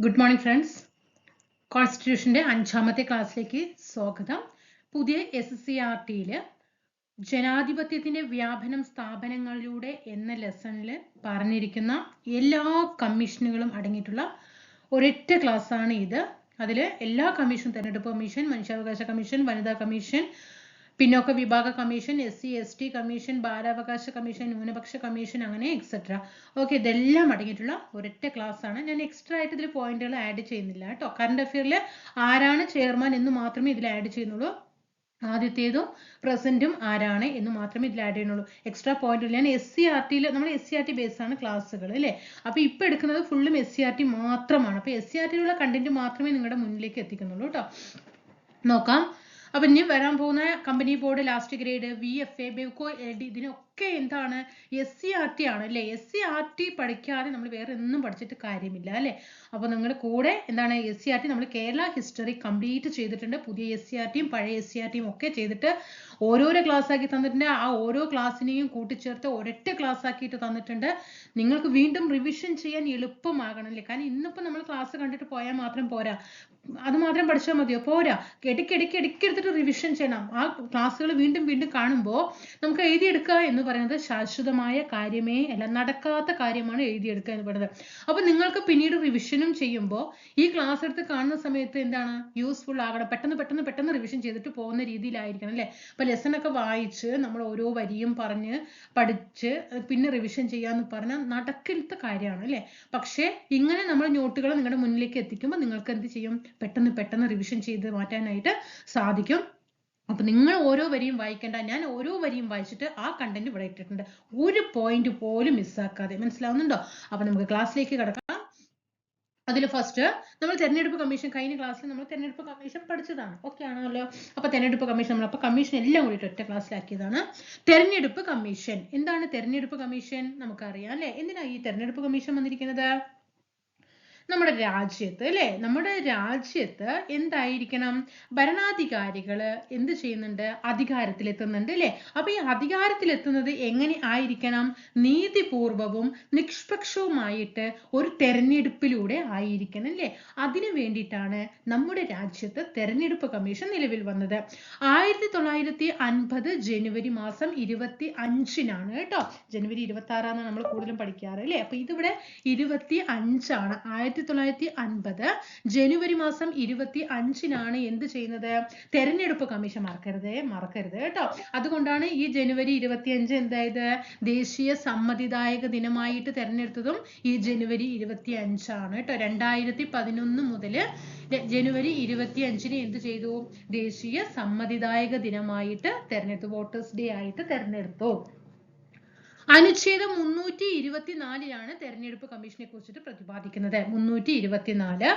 Good morning friends. കോൺസ്റ്റിറ്റ്യൂഷന്റെ 5ാമത്തെ ക്ലാസ്സിലേക്ക് സ്വാഗതം. പുതിയ SCRT-യിൽ ജനാധിപത്യത്തിന്റെ വ്യാപനം സ്ഥാപനങ്ങളിലൂടെ എന്ന ലെസണിൽ പറഞ്ഞിരിക്കുന്ന എല്ലാ കമ്മീഷനുകളും അടങ്ങിയിട്ടുള്ള ഒരൊറ്റ ക്ലാസ് ആണ് ഇത്. അതിൽ എല്ലാ കമ്മീഷൻ, തെരഞ്ഞെടുപ്പ് കമ്മീഷൻ, മനുഷ്യാവകാശ കമ്മീഷൻ, വനിതാ കമ്മീഷൻ, പിന്നോക്ക വിഭാഗ കമ്മീഷൻ, SC/ST കമ്മീഷൻ, ബാലാവകാശ കമ്മീഷൻ, ന്യൂനപക്ഷ കമ്മീഷൻ, അങ്ങനെ എക്സെട്ര. ഓക്കെ, ഇതെല്ലാം അടങ്ങിയിട്ടുള്ള ഒരൊറ്റ ക്ലാസ് ആണ്. ഞാൻ എക്സ്ട്രാ ആയിട്ട് ഇതിൽ പോയിന്റുകൾ ആഡ് ചെയ്യുന്നില്ല കേട്ടോ. കറണ്ട് അഫെയറിൽ ആരാണ് ചെയർമാൻ എന്ന് മാത്രമേ ഇതിൽ ആഡ് ചെയ്യുന്നുള്ളൂ. ആദ്യത്തേതും പ്രസന്റും ആരാണ് എന്ന് മാത്രമേ ഇതിൽ ആഡ് ചെയ്യുന്നുള്ളൂ. എക്സ്ട്രാ പോയിന്റ് ഞാൻ SCRT-യിൽ, നമ്മൾ SCRT ബേസ് ആണ് ക്ലാസ്സുകൾ അല്ലേ. അപ്പൊ ഇപ്പൊ എടുക്കുന്നത് ഫുള്ളും SCRT മാത്രമാണ്. അപ്പൊ SCRT-യിലുള്ള കണ്ടന്റ് മാത്രമേ നിങ്ങളുടെ മുന്നിലേക്ക് എത്തിക്കുന്നുള്ളൂ കേട്ടോ. നോക്കാം. അപ്പൊ ഇനി വരാൻ പോകുന്ന company board, last grade, VFA, Bevco, LD, ഇതിനൊക്കെ എന്താണ് SCRT ആണ് അല്ലേ. SCRT പഠിക്കാതെ നമ്മൾ വേറെ ഒന്നും പഠിച്ചിട്ട് കാര്യമില്ല അല്ലേ. അപ്പൊ നിങ്ങളുടെ കൂടെ എന്താണ് SCRT നമ്മൾ കേരള ഹിസ്റ്ററി കംപ്ലീറ്റ് ചെയ്തിട്ടുണ്ട്. പുതിയ SCRT-യും പഴയ SCRT-യും ഒക്കെ ചെയ്തിട്ട് ഓരോരോ ക്ലാസ് ആക്കി തന്നിട്ടുണ്ട്. ആ ഓരോ ക്ലാസ്സിനെയും കൂട്ടിച്ചേർത്ത് ഒരൊറ്റ ക്ലാസ് ആക്കിയിട്ട് തന്നിട്ടുണ്ട്. നിങ്ങൾക്ക് വീണ്ടും റിവിഷൻ ചെയ്യാൻ എളുപ്പമാകണം അല്ലേ. കാരണം ഇന്നിപ്പോ നമ്മൾ ക്ലാസ് കണ്ടിട്ട് പോയാൽ മാത്രം പോരാ, അത് മാത്രം പഠിച്ചാൽ മതിയോ? പോരാ. ഇടയ്ക്കെടുത്തിട്ട് റിവിഷൻ ചെയ്യണം. ആ ക്ലാസ്സുകൾ വീണ്ടും വീണ്ടും കാണുമ്പോൾ നമുക്ക് എഴുതിയെടുക്കുക എന്ന് പറയുന്നത് ശാശ്വതമായ കാര്യമേ അല്ല, നടക്കാത്ത കാര്യമാണ് എഴുതിയെടുക്കുക എന്ന് പറയുന്നത്. അപ്പൊ നിങ്ങൾക്ക് പിന്നീട് റിവിഷനും ചെയ്യുമ്പോൾ ഈ ക്ലാസ് എടുത്ത് കാണുന്ന സമയത്ത് എന്താണ് യൂസ്ഫുൾ ആകണം. പെട്ടെന്ന് റിവിഷൻ ചെയ്തിട്ട് പോകുന്ന രീതിയിലായിരിക്കണം അല്ലേ. അപ്പൊ ലെസൺ ഒക്കെ വായിച്ച് നമ്മൾ ഓരോ വരിയും പറഞ്ഞ് പഠിച്ച് പിന്നെ റിവിഷൻ ചെയ്യാന്ന് പറഞ്ഞാൽ നടക്കാത്ത കാര്യമാണ് അല്ലേ. പക്ഷേ ഇങ്ങനെ നമ്മൾ നോട്ടുകൾ നിങ്ങളുടെ മുന്നിലേക്ക് എത്തിക്കുമ്പോൾ നിങ്ങൾക്ക് എന്ത് ചെയ്യും, പെട്ടെന്ന് റിവിഷൻ ചെയ്ത് മാറ്റാനായിട്ട് സാധിക്കും. അപ്പൊ നിങ്ങൾ ഓരോ വരിയും വായിക്കേണ്ട, ഞാൻ ഓരോ വരിയും വായിച്ചിട്ട് ആ കണ്ടന്റ് ഇവിടെ ഇട്ടിട്ടുണ്ട്, ഒരു പോയിന്റ് പോലും മിസ്സാക്കാതെ. മനസ്സിലാവുന്നുണ്ടോ? അപ്പൊ നമുക്ക് ക്ലാസ്സിലേക്ക് കിടക്കാം. അതിൽ ഫസ്റ്റ് നമ്മൾ തെരഞ്ഞെടുപ്പ് കമ്മീഷൻ, കഴിഞ്ഞ ക്ലാസ്സിൽ നമ്മൾ തെരഞ്ഞെടുപ്പ് കമ്മീഷൻ പഠിച്ചതാണ്. ഓക്കെ ആണല്ലോ. അപ്പൊ തെരഞ്ഞെടുപ്പ് കമ്മീഷൻ നമ്മൾ അപ്പൊ കമ്മീഷൻ എല്ലാം കൂടിയിട്ട് ഒറ്റ ക്ലാസ്സിലാക്കിയതാണ്. തെരഞ്ഞെടുപ്പ് കമ്മീഷൻ എന്താണ്? തെരഞ്ഞെടുപ്പ് കമ്മീഷൻ നമുക്കറിയാം അല്ലെ. എന്തിനാ ഈ തെരഞ്ഞെടുപ്പ് കമ്മീഷൻ വന്നിരിക്കുന്നത്? നമ്മുടെ രാജ്യത്ത് അല്ലെ, നമ്മുടെ രാജ്യത്ത് എന്തായിരിക്കണം, ഭരണാധികാരികള് എന്ത് ചെയ്യുന്നുണ്ട്, അധികാരത്തിലെത്തുന്നുണ്ട് അല്ലെ. അപ്പൊ ഈ അധികാരത്തിലെത്തുന്നത് എങ്ങനെ ആയിരിക്കണം? നീതിപൂർവവും നിഷ്പക്ഷവുമായിട്ട് ഒരു തെരഞ്ഞെടുപ്പിലൂടെ ആയിരിക്കണം അല്ലെ. അതിനു വേണ്ടിയിട്ടാണ് നമ്മുടെ രാജ്യത്ത് തെരഞ്ഞെടുപ്പ് കമ്മീഷൻ നിലവിൽ വന്നത്. 1950 ജനുവരി മാസം 25-നാണ് കേട്ടോ. ജനുവരി 26 നമ്മൾ കൂടുതലും പഠിക്കാറ് അല്ലെ. അപ്പൊ ഇതിവിടെ 25-ആണ്. 1950 ജനുവരി മാസം 25-നാണ് എന്ത് ചെയ്യുന്നത്, തെരഞ്ഞെടുപ്പ് കമ്മീഷൻ. മറക്കരുത് കേട്ടോ. അതുകൊണ്ടാണ് ഈ ജനുവരി 25 എന്തായത്, ദേശീയ സമ്മതിദായക ദിനമായിട്ട് തെരഞ്ഞെടുത്തതും ഈ ജനുവരി 25-ആണ് കേട്ടോ. 2011 മുതൽ ജനുവരി 25-ന് എന്ത് ചെയ്തു, ദേശീയ സമ്മതിദായക ദിനമായിട്ട് തെരഞ്ഞെടുത്തു, വോട്ടേഴ്സ് ഡേ ആയിട്ട് തെരഞ്ഞെടുത്തു. അനുച്ഛേദം 324-ലാണ് തെരഞ്ഞെടുപ്പ് കമ്മീഷനെ കുറിച്ചിട്ട് പ്രതിപാദിക്കുന്നത്. 324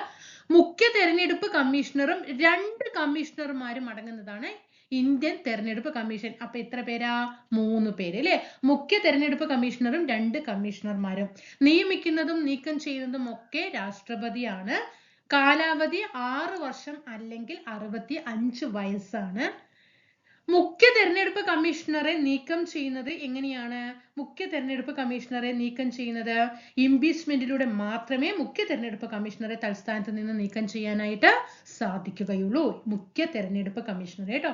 മുഖ്യ തെരഞ്ഞെടുപ്പ് കമ്മീഷണറും 2 കമ്മീഷണർമാരും അടങ്ങുന്നതാണ് ഇന്ത്യൻ തെരഞ്ഞെടുപ്പ് കമ്മീഷൻ. അപ്പൊ എത്ര പേരാ? 3 പേര് അല്ലെ. മുഖ്യ തെരഞ്ഞെടുപ്പ് കമ്മീഷണറും 2 കമ്മീഷണർമാരും. നിയമിക്കുന്നതും നീക്കം ചെയ്യുന്നതും ഒക്കെ രാഷ്ട്രപതിയാണ്. കാലാവധി 6 വർഷം അല്ലെങ്കിൽ 65 വയസ്സാണ്. മുഖ്യ തെരഞ്ഞെടുപ്പ് കമ്മീഷണറെ നീക്കം ചെയ്യുന്നത് എങ്ങനെയാണ്? മുഖ്യ തെരഞ്ഞെടുപ്പ് കമ്മീഷണറെ നീക്കം ചെയ്യുന്നത് ഇംപീച്ച്മെന്റിലൂടെ മാത്രമേ മുഖ്യ തെരഞ്ഞെടുപ്പ് കമ്മീഷണറെ തൽസ്ഥാനത്ത് നിന്ന് നീക്കം ചെയ്യാനായിട്ട് സാധിക്കുകയുള്ളൂ. മുഖ്യ തെരഞ്ഞെടുപ്പ് കമ്മീഷണറെ കേട്ടോ.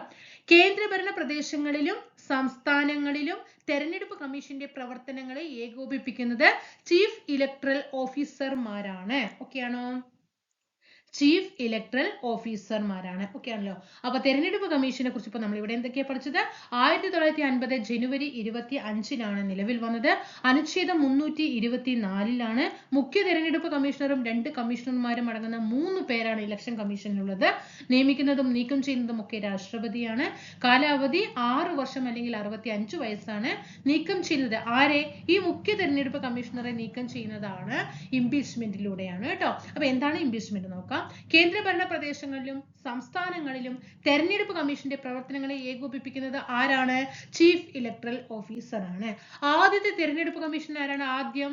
കേന്ദ്രഭരണ പ്രദേശങ്ങളിലും സംസ്ഥാനങ്ങളിലും തെരഞ്ഞെടുപ്പ് കമ്മീഷന്റെ പ്രവർത്തനങ്ങളെ ഏകോപിപ്പിക്കുന്നത് ചീഫ് ഇലക്ടറൽ ഓഫീസർമാരാണ്. ഓക്കെയാണോ? ചീഫ് ഇലക്ടറൽ ഓഫീസർമാരാണ്. ഓക്കെ ആണല്ലോ. അപ്പൊ തെരഞ്ഞെടുപ്പ് കമ്മീഷനെ കുറിച്ച് ഇപ്പൊ നമ്മൾ ഇവിടെ എന്തൊക്കെയാ പഠിച്ചത്? 1950 ജനുവരി 25-നാണ് നിലവിൽ വന്നത്. അനുച്ഛേദം 324-ലാണ്. മുഖ്യ തെരഞ്ഞെടുപ്പ് കമ്മീഷണറും 2 കമ്മീഷണർമാരും അടങ്ങുന്ന 3 പേരാണ് ഇലക്ഷൻ കമ്മീഷനിലുള്ളത്. നിയമിക്കുന്നതും നീക്കം ചെയ്യുന്നതും ഒക്കെ രാഷ്ട്രപതിയാണ്. കാലാവധി 6 വർഷം അല്ലെങ്കിൽ 65 വയസ്സാണ്. നീക്കം ചെയ്യുന്നത് ആരെ? ഈ മുഖ്യ തെരഞ്ഞെടുപ്പ് കമ്മീഷണറെ നീക്കം ചെയ്യുന്നതാണ് ഇംപീച്ച്മെന്റിലൂടെയാണ് കേട്ടോ. അപ്പൊ എന്താണ് ഇംപീച്ച്മെന്റ് നോക്കാം. കേന്ദ്രഭരണ പ്രദേശങ്ങളിലും സംസ്ഥാനങ്ങളിലും തെരഞ്ഞെടുപ്പ് കമ്മീഷന്റെ പ്രവർത്തനങ്ങളെ ഏകോപിപ്പിക്കുന്നത് ആരാണ്? ചീഫ് ഇലക്ടറൽ ഓഫീസർ ആണ്. ആദ്യത്തെ തെരഞ്ഞെടുപ്പ് കമ്മീഷൻ ആരാണ്? ആദ്യം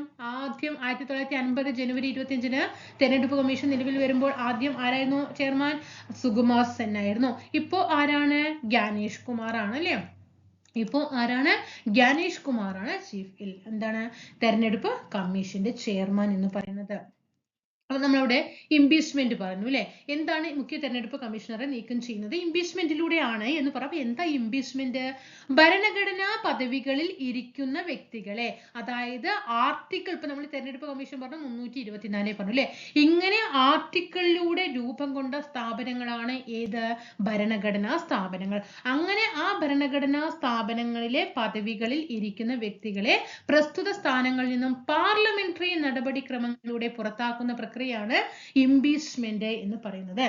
1950 ജനുവരി 25-ന് തെരഞ്ഞെടുപ്പ് കമ്മീഷൻ നിലവിൽ വരുമ്പോൾ ആദ്യം ആരായിരുന്നു ചെയർമാൻ? സുകുമാർ സെൻ ആയിരുന്നു. ഇപ്പോ ആരാണ്? ജ്ഞാനേഷ് കുമാർ ആണ് അല്ലേ. ഇപ്പോ ആരാണ്? ജ്ഞാനേഷ് കുമാറാണ് ചീഫ് തെരഞ്ഞെടുപ്പ് കമ്മീഷന്റെ ചെയർമാൻ എന്ന് പറയുന്നത്. അപ്പോൾ നമ്മളിവിടെ ഇംപീച്ച്മെന്റ് പറഞ്ഞു അല്ലേ. എന്താണ് മുഖ്യ തെരഞ്ഞെടുപ്പ് കമ്മീഷണറെ നീക്കം ചെയ്യുന്നത്? ഇംപീച്ച്മെന്റിലൂടെയാണ് എന്ന് പറയാം. എന്താ ഇംപീച്ച്മെന്റ്? ഭരണഘടനാ പദവികളിൽ ഇരിക്കുന്ന വ്യക്തികളെ, അതായത് ആർട്ടിക്കിൾ, ഇപ്പൊ നമ്മൾ തെരഞ്ഞെടുപ്പ് കമ്മീഷൻ പറഞ്ഞു 324 പറഞ്ഞു അല്ലെ. ഇങ്ങനെ ആർട്ടിക്കിളിലൂടെ രൂപം കൊണ്ട സ്ഥാപനങ്ങളാണ് ഏത്? ഭരണഘടനാ സ്ഥാപനങ്ങൾ. അങ്ങനെ ആ ഭരണഘടനാ സ്ഥാപനങ്ങളിലെ പദവികളിൽ ഇരിക്കുന്ന വ്യക്തികളെ പ്രസ്തുത സ്ഥാനങ്ങളിൽ നിന്നും പാർലമെന്ററി നടപടിക്രമങ്ങളിലൂടെ പുറത്താക്കുന്ന പ്രക്രിയയാണ് ഇംപീച്ച്മെന്റ് എന്ന് പറയുന്നത്.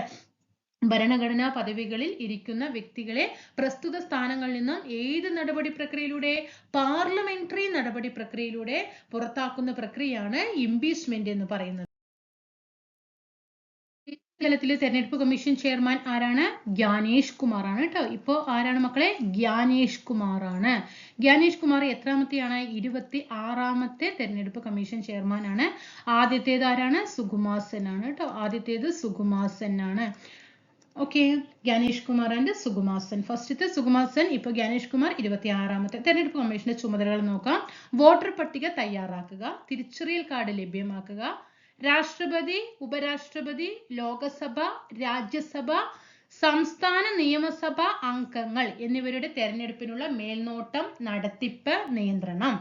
ഭരണഘടനാ പദവികളിൽ ഇരിക്കുന്ന വ്യക്തികളെ പ്രസ്തുത സ്ഥാനങ്ങളിൽ നിന്നും ഏത് നടപടി പ്രക്രിയയിലൂടെ? പാർലമെന്ററി നടപടി പ്രക്രിയയിലൂടെ പുറത്താക്കുന്ന പ്രക്രിയയാണ് ഇംപീച്ച്മെന്റ് എന്ന് പറയുന്നത്. തലത്തിലെ തെരഞ്ഞെടുപ്പ് കമ്മീഷൻ ചെയർമാൻ ആരാണ്? ജ്ഞാനേഷ് കുമാർ ആണ് കേട്ടോ. ഇപ്പോ ആരാണ് മക്കളെ? ജ്ഞാനേഷ് കുമാർ ആണ്. ജ്ഞാനേഷ് കുമാർ എത്രാമത്തെയാണ്? 26ാമത്തെ തെരഞ്ഞെടുപ്പ് കമ്മീഷൻ ചെയർമാൻ ആണ്. ആദ്യത്തേത് ആരാണ്? സുകുമാർ സെൻ ആണ് കേട്ടോ. ആദ്യത്തേത് സുകുമാർ സെൻ ആണ്. Okay, Gyanesh Kumar and Sukumar Sen. ഫസ്റ്റത്തെ സുകുമാർ സെൻ, ഇപ്പൊ ജ്ഞാനേഷ് കുമാർ 26ാമത്തെ. തെരഞ്ഞെടുപ്പ് കമ്മീഷന്റെ ചുമതലകൾ നോക്കാം. വോട്ടർ പട്ടിക തയ്യാറാക്കുക, തിരിച്ചറിയൽ കാർഡ് ലഭ്യമാക്കുക, രാഷ്ട്രപതി, ഉപരാഷ്ട്രപതി, ലോകസഭ, രാജ്യസഭ, സംസ്ഥാന നിയമസഭ അംഗങ്ങൾ എന്നിവരുടെ തെരഞ്ഞെടുപ്പിനുള്ള മേൽനോട്ടം, നടത്തിപ്പ്, നിയന്ത്രണം,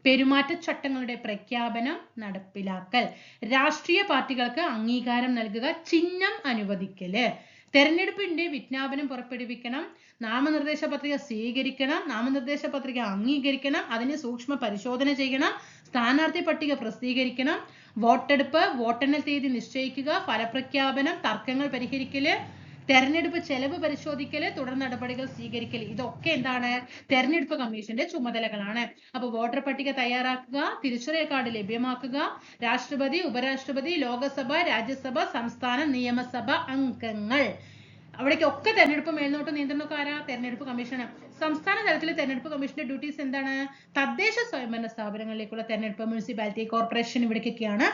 പെരുമാറ്റച്ചട്ടങ്ങളുടെ പ്രഖ്യാപനം, നടപ്പിലാക്കൽ, രാഷ്ട്രീയ പാർട്ടികൾക്ക് അംഗീകാരം നൽകുക, ചിഹ്നം അനുവദിക്കല്, തെരഞ്ഞെടുപ്പിന്റെ വിജ്ഞാപനം പുറപ്പെടുവിക്കണം, നാമനിർദ്ദേശ പത്രിക സ്വീകരിക്കണം, നാമനിർദ്ദേശ പത്രിക അംഗീകരിക്കണം, അതിനെ സൂക്ഷ്മ പരിശോധന ചെയ്യണം, സ്ഥാനാർത്ഥി പട്ടിക പ്രസിദ്ധീകരിക്കണം, വോട്ടെടുപ്പ്, വോട്ടെണ്ണൽ തീയതി നിശ്ചയിക്കുക, ഫലപ്രഖ്യാപനം, തർക്കങ്ങൾ പരിഹരിക്കല്, തെരഞ്ഞെടുപ്പ് ചെലവ് പരിശോധിക്കല്, തുടർ നടപടികൾ സ്വീകരിക്കല്. ഇതൊക്കെ എന്താണ്? തെരഞ്ഞെടുപ്പ് കമ്മീഷന്റെ ചുമതലകളാണ്. അപ്പൊ വോട്ടർ പട്ടിക തയ്യാറാക്കുക, തിരിച്ചറിയൽ കാർഡ് ലഭ്യമാക്കുക, രാഷ്ട്രപതി, ഉപരാഷ്ട്രപതി, ലോകസഭ, രാജ്യസഭ, സംസ്ഥാന നിയമസഭ അംഗങ്ങൾ, അവിടേക്കൊക്കെ തെരഞ്ഞെടുപ്പ് മേൽനോട്ട നിയന്ത്രണമൊക്കെ ആരാ? തെരഞ്ഞെടുപ്പ് കമ്മീഷനാണ്. സംസ്ഥാന തലത്തിലെ തെരഞ്ഞെടുപ്പ് കമ്മീഷന്റെ ഡ്യൂട്ടീസ് എന്താണ്? തദ്ദേശ സ്വയംഭരണ സ്ഥാപനങ്ങളിലേക്കുള്ള തെരഞ്ഞെടുപ്പ്, മുനിസിപ്പാലിറ്റി, കോർപ്പറേഷൻ, ഇവിടേക്കൊക്കെയാണ്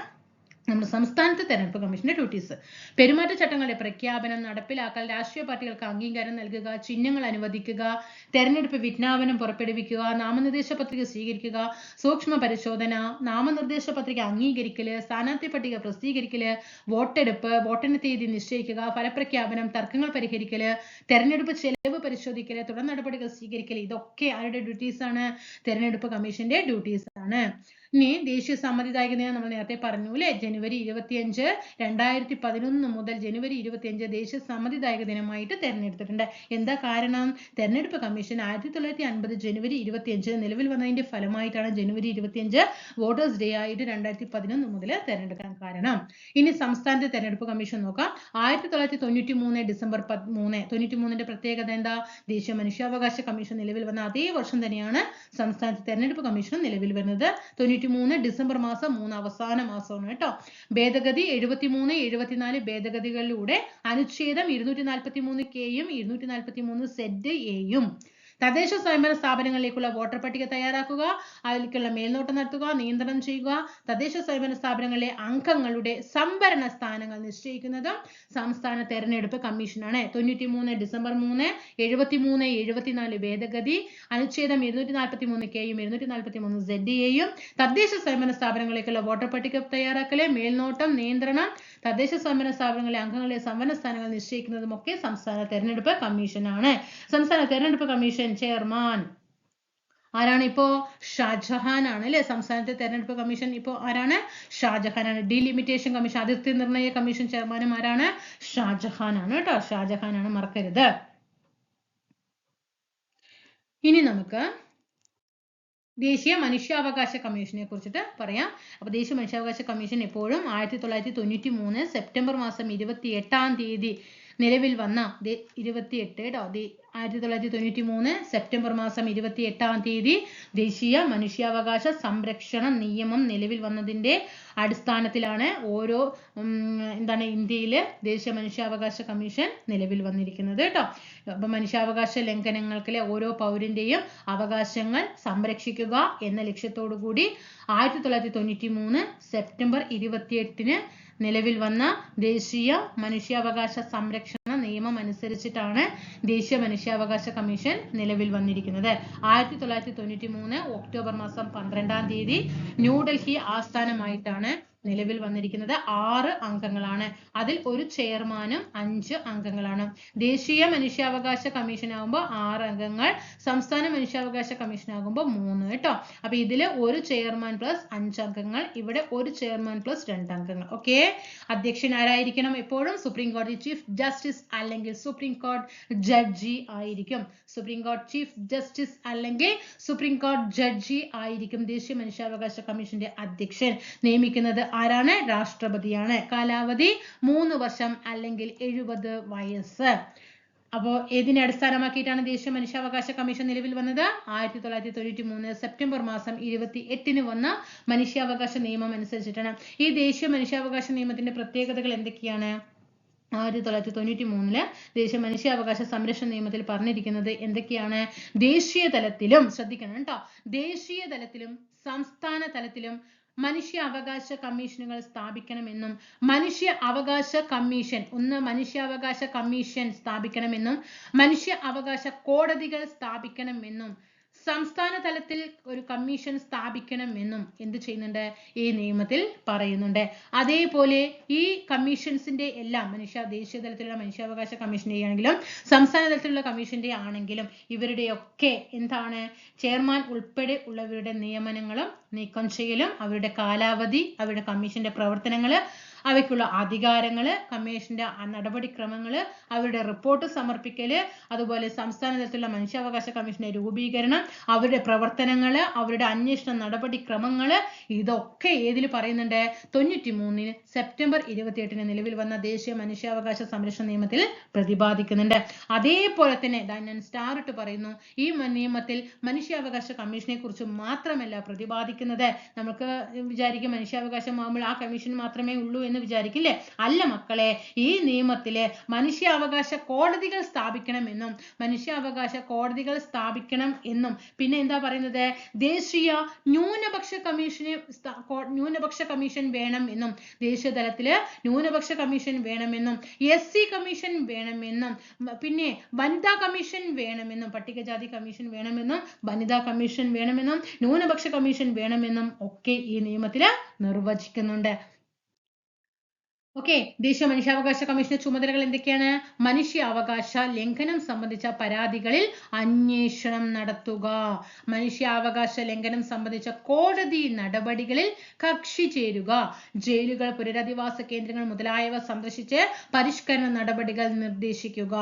നമ്മുടെ സംസ്ഥാനത്തെ തെരഞ്ഞെടുപ്പ് കമ്മീഷന്റെ ഡ്യൂട്ടീസ്. പെരുമാറ്റച്ചട്ടങ്ങളുടെ പ്രഖ്യാപനം, നടപ്പിലാക്കൽ, രാഷ്ട്രീയ പാർട്ടികൾക്ക് അംഗീകാരം നൽകുക, ചിഹ്നങ്ങൾ അനുവദിക്കുക, തെരഞ്ഞെടുപ്പ് വിജ്ഞാപനം പുറപ്പെടുവിക്കുക, നാമനിർദ്ദേശ പത്രിക സ്വീകരിക്കുക, സൂക്ഷ്മ പരിശോധന, നാമനിർദ്ദേശ പത്രിക അംഗീകരിക്കല്, സ്ഥാനാർത്ഥി പട്ടിക പ്രസിദ്ധീകരിക്കല്, വോട്ടെടുപ്പ്, വോട്ടെണ്ണൽ തീയതി നിശ്ചയിക്കുക, ഫലപ്രഖ്യാപനം, തർക്കങ്ങൾ പരിഹരിക്കല്, തെരഞ്ഞെടുപ്പ് ചെലവ് പരിശോധിക്കല്, തുടർ നടപടികൾ സ്വീകരിക്കല്. ഇതൊക്കെ ആരുടെ ഡ്യൂട്ടീസ് ആണ്? തെരഞ്ഞെടുപ്പ് കമ്മീഷന്റെ ഡ്യൂട്ടീസ് ആണ്. ഇനി ദേശീയ സമ്മതിദായക ദിനം നമ്മൾ നേരത്തെ പറഞ്ഞു അല്ലെ. ജനുവരി 25, 2011 മുതൽ ജനുവരി 25 ദേശീയ സമ്മതിദായക ദിനമായിട്ട് തെരഞ്ഞെടുത്തിട്ടുണ്ട്. എന്താ കാരണം? തെരഞ്ഞെടുപ്പ് കമ്മീഷൻ 1950 ജനുവരി 25 നിലവിൽ വന്നതിന്റെ ഫലമായിട്ടാണ് ജനുവരി 25 വോട്ടേഴ്സ് ഡേ ആയിട്ട് 2011 മുതൽ തെരഞ്ഞെടുക്കാൻ കാരണം. ഇനി സംസ്ഥാനത്തെ തെരഞ്ഞെടുപ്പ് കമ്മീഷൻ നോക്കാം. 1993 ഡിസംബർ 13, 93ന്റെ പ്രത്യേകത എന്താ? ദേശീയ മനുഷ്യാവകാശ കമ്മീഷൻ നിലവിൽ വന്ന അതേ വർഷം തന്നെയാണ് സംസ്ഥാനത്തെ തെരഞ്ഞെടുപ്പ് കമ്മീഷൻ നിലവിൽ വരുന്നത്. 93 ഡിസംബർ മാസം 3 അവസാന മാസമാണ് കേട്ടോ. ഭേദഗതി 73, 74 ഭേദഗതികളിലൂടെ അനുച്ഛേദം 243Kയും 243ZAയും തദ്ദേശ സ്വയംഭരണ സ്ഥാപനങ്ങളിലേക്കുള്ള വോട്ടർ പട്ടിക തയ്യാറാക്കുക, അതിലേക്കുള്ള മേൽനോട്ടം നടത്തുക, നിയന്ത്രണം ചെയ്യുക, തദ്ദേശ സ്വയംഭരണ സ്ഥാപനങ്ങളിലെ അംഗങ്ങളുടെ സംവരണ സ്ഥാനങ്ങൾ നിശ്ചയിക്കുന്നതും സംസ്ഥാന തെരഞ്ഞെടുപ്പ് കമ്മീഷനാണ്. 93 ഡിസംബർ 3, 73, 74 ഭേദഗതി, അനുച്ഛേദം 243Kയും 243ZAയും തദ്ദേശ സ്വയംഭരണ സ്ഥാപനങ്ങളിലേക്കുള്ള വോട്ടർ പട്ടിക തയ്യാറാക്കല്, മേൽനോട്ടം, നിയന്ത്രണം, തദ്ദേശ സ്വയംഭരണ സ്ഥാപനങ്ങളിലെ അംഗങ്ങളുടെ സംവരണ സ്ഥാനങ്ങൾ നിശ്ചയിക്കുന്നതും ഒക്കെ സംസ്ഥാന തെരഞ്ഞെടുപ്പ് കമ്മീഷനാണ്. സംസ്ഥാന തെരഞ്ഞെടുപ്പ് കമ്മീഷൻ ചെയർമാൻ ആരാണ്? ഇപ്പോ ഷാജഹാൻ ആണ് അല്ലെ. സംസ്ഥാനത്തെ തെരഞ്ഞെടുപ്പ് കമ്മീഷൻ ഇപ്പോ ആരാണ്? ഷാജഹാൻ ആണ്. ഡിലിമിറ്റേഷൻ കമ്മീഷൻ, അതിർത്തി നിർണയ കമ്മീഷൻ ചെയർമാനും ആരാണ്? ഷാജഹാൻ ആണ് കേട്ടോ. ഷാജഹാൻ ആണ്, മറക്കരുത്. ഇനി നമുക്ക് ദേശീയ മനുഷ്യാവകാശ കമ്മീഷനെ കുറിച്ചിട്ട് പറയാം. അപ്പൊ ദേശീയ മനുഷ്യാവകാശ കമ്മീഷൻ എപ്പോഴും 1993 സെപ്റ്റംബർ മാസം 28-ാം തീയതി നിലവിൽ വന്ന 1993 സെപ്റ്റംബർ മാസം 28-ാം തീയതി ദേശീയ മനുഷ്യാവകാശ സംരക്ഷണ നിയമം നിലവിൽ വന്നതിന്റെ അടിസ്ഥാനത്തിലാണ് ഇന്ത്യയിലെ ദേശീയ മനുഷ്യാവകാശ കമ്മീഷൻ നിലവിൽ വന്നിരിക്കുന്നത് കേട്ടോ. അപ്പൊ മനുഷ്യാവകാശ ലംഘനങ്ങൾക്കിലെ ഓരോ പൗരന്റെയും അവകാശങ്ങൾ സംരക്ഷിക്കുക എന്ന ലക്ഷ്യത്തോടു കൂടി 1993 സെപ്റ്റംബർ 28-ന് നിലവിൽ വന്ന ദേശീയ മനുഷ്യാവകാശ സംരക്ഷണ നിയമം അനുസരിച്ചിട്ടാണ് ദേശീയ മനുഷ്യാവകാശ കമ്മീഷൻ നിലവിൽ വന്നിരിക്കുന്നത്. 1993 ഒക്ടോബർ മാസം 12-ാം തീയതി ന്യൂഡൽഹി ആസ്ഥാനമായിട്ടാണ് നിലവിൽ വന്നിരിക്കുന്നത് 6 അംഗങ്ങളാണ്. അതിൽ ഒരു ചെയർമാനും 5 അംഗങ്ങളാണ്. ദേശീയ മനുഷ്യാവകാശ കമ്മീഷൻ ആകുമ്പോൾ 6 അംഗങ്ങൾ, സംസ്ഥാന മനുഷ്യാവകാശ കമ്മീഷൻ ആകുമ്പോൾ 3 കേട്ടോ. അപ്പൊ ഇതില് ഒരു ചെയർമാൻ പ്ലസ് 5 അംഗങ്ങൾ, ഇവിടെ ഒരു ചെയർമാൻ പ്ലസ് 2 അംഗങ്ങൾ. ഓക്കെ, അധ്യക്ഷൻ ആരായിരിക്കണം? എപ്പോഴും സുപ്രീം കോടതി ചീഫ് ജസ്റ്റിസ് അല്ലെങ്കിൽ സുപ്രീം കോടതി ജഡ്ജി ആയിരിക്കും. സുപ്രീം കോടതി ചീഫ് ജസ്റ്റിസ് അല്ലെങ്കിൽ സുപ്രീം കോടതി ജഡ്ജി ആയിരിക്കും ദേശീയ മനുഷ്യാവകാശ കമ്മീഷന്റെ അധ്യക്ഷൻ. നിയമിക്കുന്നത് ആരാണ്? രാഷ്ട്രപതിയാണ്. കാലാവധി 3 വർഷം അല്ലെങ്കിൽ 70 വയസ്സ്. അപ്പോ ഏതിനെ അടിസ്ഥാനമാക്കിയിട്ടാണ് ദേശീയ മനുഷ്യാവകാശ കമ്മീഷൻ നിലവിൽ വന്നത്? 1993 സെപ്റ്റംബർ മാസം 28-ന് വന്ന മനുഷ്യാവകാശ നിയമം അനുസരിച്ചിട്ടാണ്. ഈ ദേശീയ മനുഷ്യാവകാശ നിയമത്തിന്റെ പ്രത്യേകതകൾ എന്തൊക്കെയാണ്? 1993 ദേശീയ മനുഷ്യാവകാശ സംരക്ഷണ നിയമത്തിൽ പറഞ്ഞിരിക്കുന്നത് എന്തൊക്കെയാണ്? ദേശീയ തലത്തിലും, ശ്രദ്ധിക്കണം കേട്ടോ, ദേശീയ തലത്തിലും സംസ്ഥാന തലത്തിലും മനുഷ്യ അവകാശ കമ്മീഷനുകൾ സ്ഥാപിക്കണമെന്നും, മനുഷ്യ അവകാശ കമ്മീഷൻ സ്ഥാപിക്കണമെന്നും, മനുഷ്യ അവകാശ കോടതികൾ സ്ഥാപിക്കണമെന്നും, സംസ്ഥാന തലത്തിൽ ഒരു കമ്മീഷൻ സ്ഥാപിക്കണമെന്നും എന്ത് ചെയ്യുന്നുണ്ട്? ഈ നിയമത്തിൽ പറയുന്നുണ്ട്. അതേപോലെ ഈ കമ്മീഷൻസിന്റെ എല്ലാം ദേശീയ തലത്തിലുള്ള മനുഷ്യാവകാശ കമ്മീഷന്റെ ആണെങ്കിലും സംസ്ഥാന തലത്തിലുള്ള കമ്മീഷന്റെ ആണെങ്കിലും ഇവരുടെയൊക്കെ എന്താണ്? ചെയർമാൻ ഉൾപ്പെടെ ഉള്ളവരുടെ നിയമനങ്ങളും നീക്കം ചെയ്യലും, അവരുടെ കാലാവധി, അവരുടെ കമ്മീഷന്റെ പ്രവർത്തനങ്ങള്, അവയ്ക്കുള്ള അധികാരങ്ങള്, കമ്മീഷന്റെ നടപടിക്രമങ്ങള്, അവരുടെ റിപ്പോർട്ട് സമർപ്പിക്കല്, അതുപോലെ സംസ്ഥാന തലത്തിലുള്ള മനുഷ്യാവകാശ കമ്മീഷന്റെ രൂപീകരണം, അവരുടെ പ്രവർത്തനങ്ങള്, അവരുടെ അന്വേഷണ നടപടിക്രമങ്ങള്, ഇതൊക്കെ ഏതിൽ പറയുന്നുണ്ട്? 93 സെപ്റ്റംബർ 28-ന് നിലവിൽ വന്ന ദേശീയ മനുഷ്യാവകാശ സംരക്ഷണ നിയമത്തിൽ പ്രതിപാദിക്കുന്നുണ്ട്. അതേപോലെ തന്നെ ഞാൻ സ്റ്റാർ ഇട്ട് പറയുന്നു, ഈ നിയമത്തിൽ മനുഷ്യാവകാശ കമ്മീഷനെ കുറിച്ച് മാത്രമല്ല പ്രതിപാദിക്കുന്നത്. നമുക്ക് വിചാരിക്കും മനുഷ്യാവകാശം ആകുമ്പോൾ ആ കമ്മീഷൻ മാത്രമേ ഉള്ളൂ എന്ന് വിചാരിക്കില്ലേ? അല്ല മക്കളെ, ഈ നിയമത്തില് മനുഷ്യാവകാശ കോടതികൾ സ്ഥാപിക്കണമെന്നും, മനുഷ്യാവകാശ കോടതികൾ സ്ഥാപിക്കണം എന്നും, പിന്നെ എന്താ പറയുന്നത്? ദേശീയ ന്യൂനപക്ഷ കമ്മീഷൻ വേണം എന്നും, ദേശീയ തലത്തില് ന്യൂനപക്ഷ കമ്മീഷൻ വേണമെന്നും, SC കമ്മീഷൻ വേണമെന്നും, പിന്നെ വനിതാ കമ്മീഷൻ വേണമെന്നും, പട്ടികജാതി കമ്മീഷൻ വേണമെന്നും, വനിതാ കമ്മീഷൻ വേണമെന്നും, ന്യൂനപക്ഷ കമ്മീഷൻ വേണമെന്നും ഒക്കെ ഈ നിയമത്തില് നിർവചിക്കുന്നുണ്ട്. ഓക്കെ, ദേശീയ മനുഷ്യാവകാശ കമ്മീഷന്റെ ചുമതലകൾ എന്തൊക്കെയാണ്? മനുഷ്യാവകാശ ലംഘനം സംബന്ധിച്ച പരാതികളിൽ അന്വേഷണം നടത്തുക, മനുഷ്യാവകാശ ലംഘനം സംബന്ധിച്ച കോടതി നടപടികളിൽ കക്ഷി ചേരുക, ജയിലുകൾ, പുനരധിവാസ കേന്ദ്രങ്ങൾ മുതലായവ സന്ദർശിച്ച് പരിഷ്കരണ നടപടികൾ നിർദ്ദേശിക്കുക,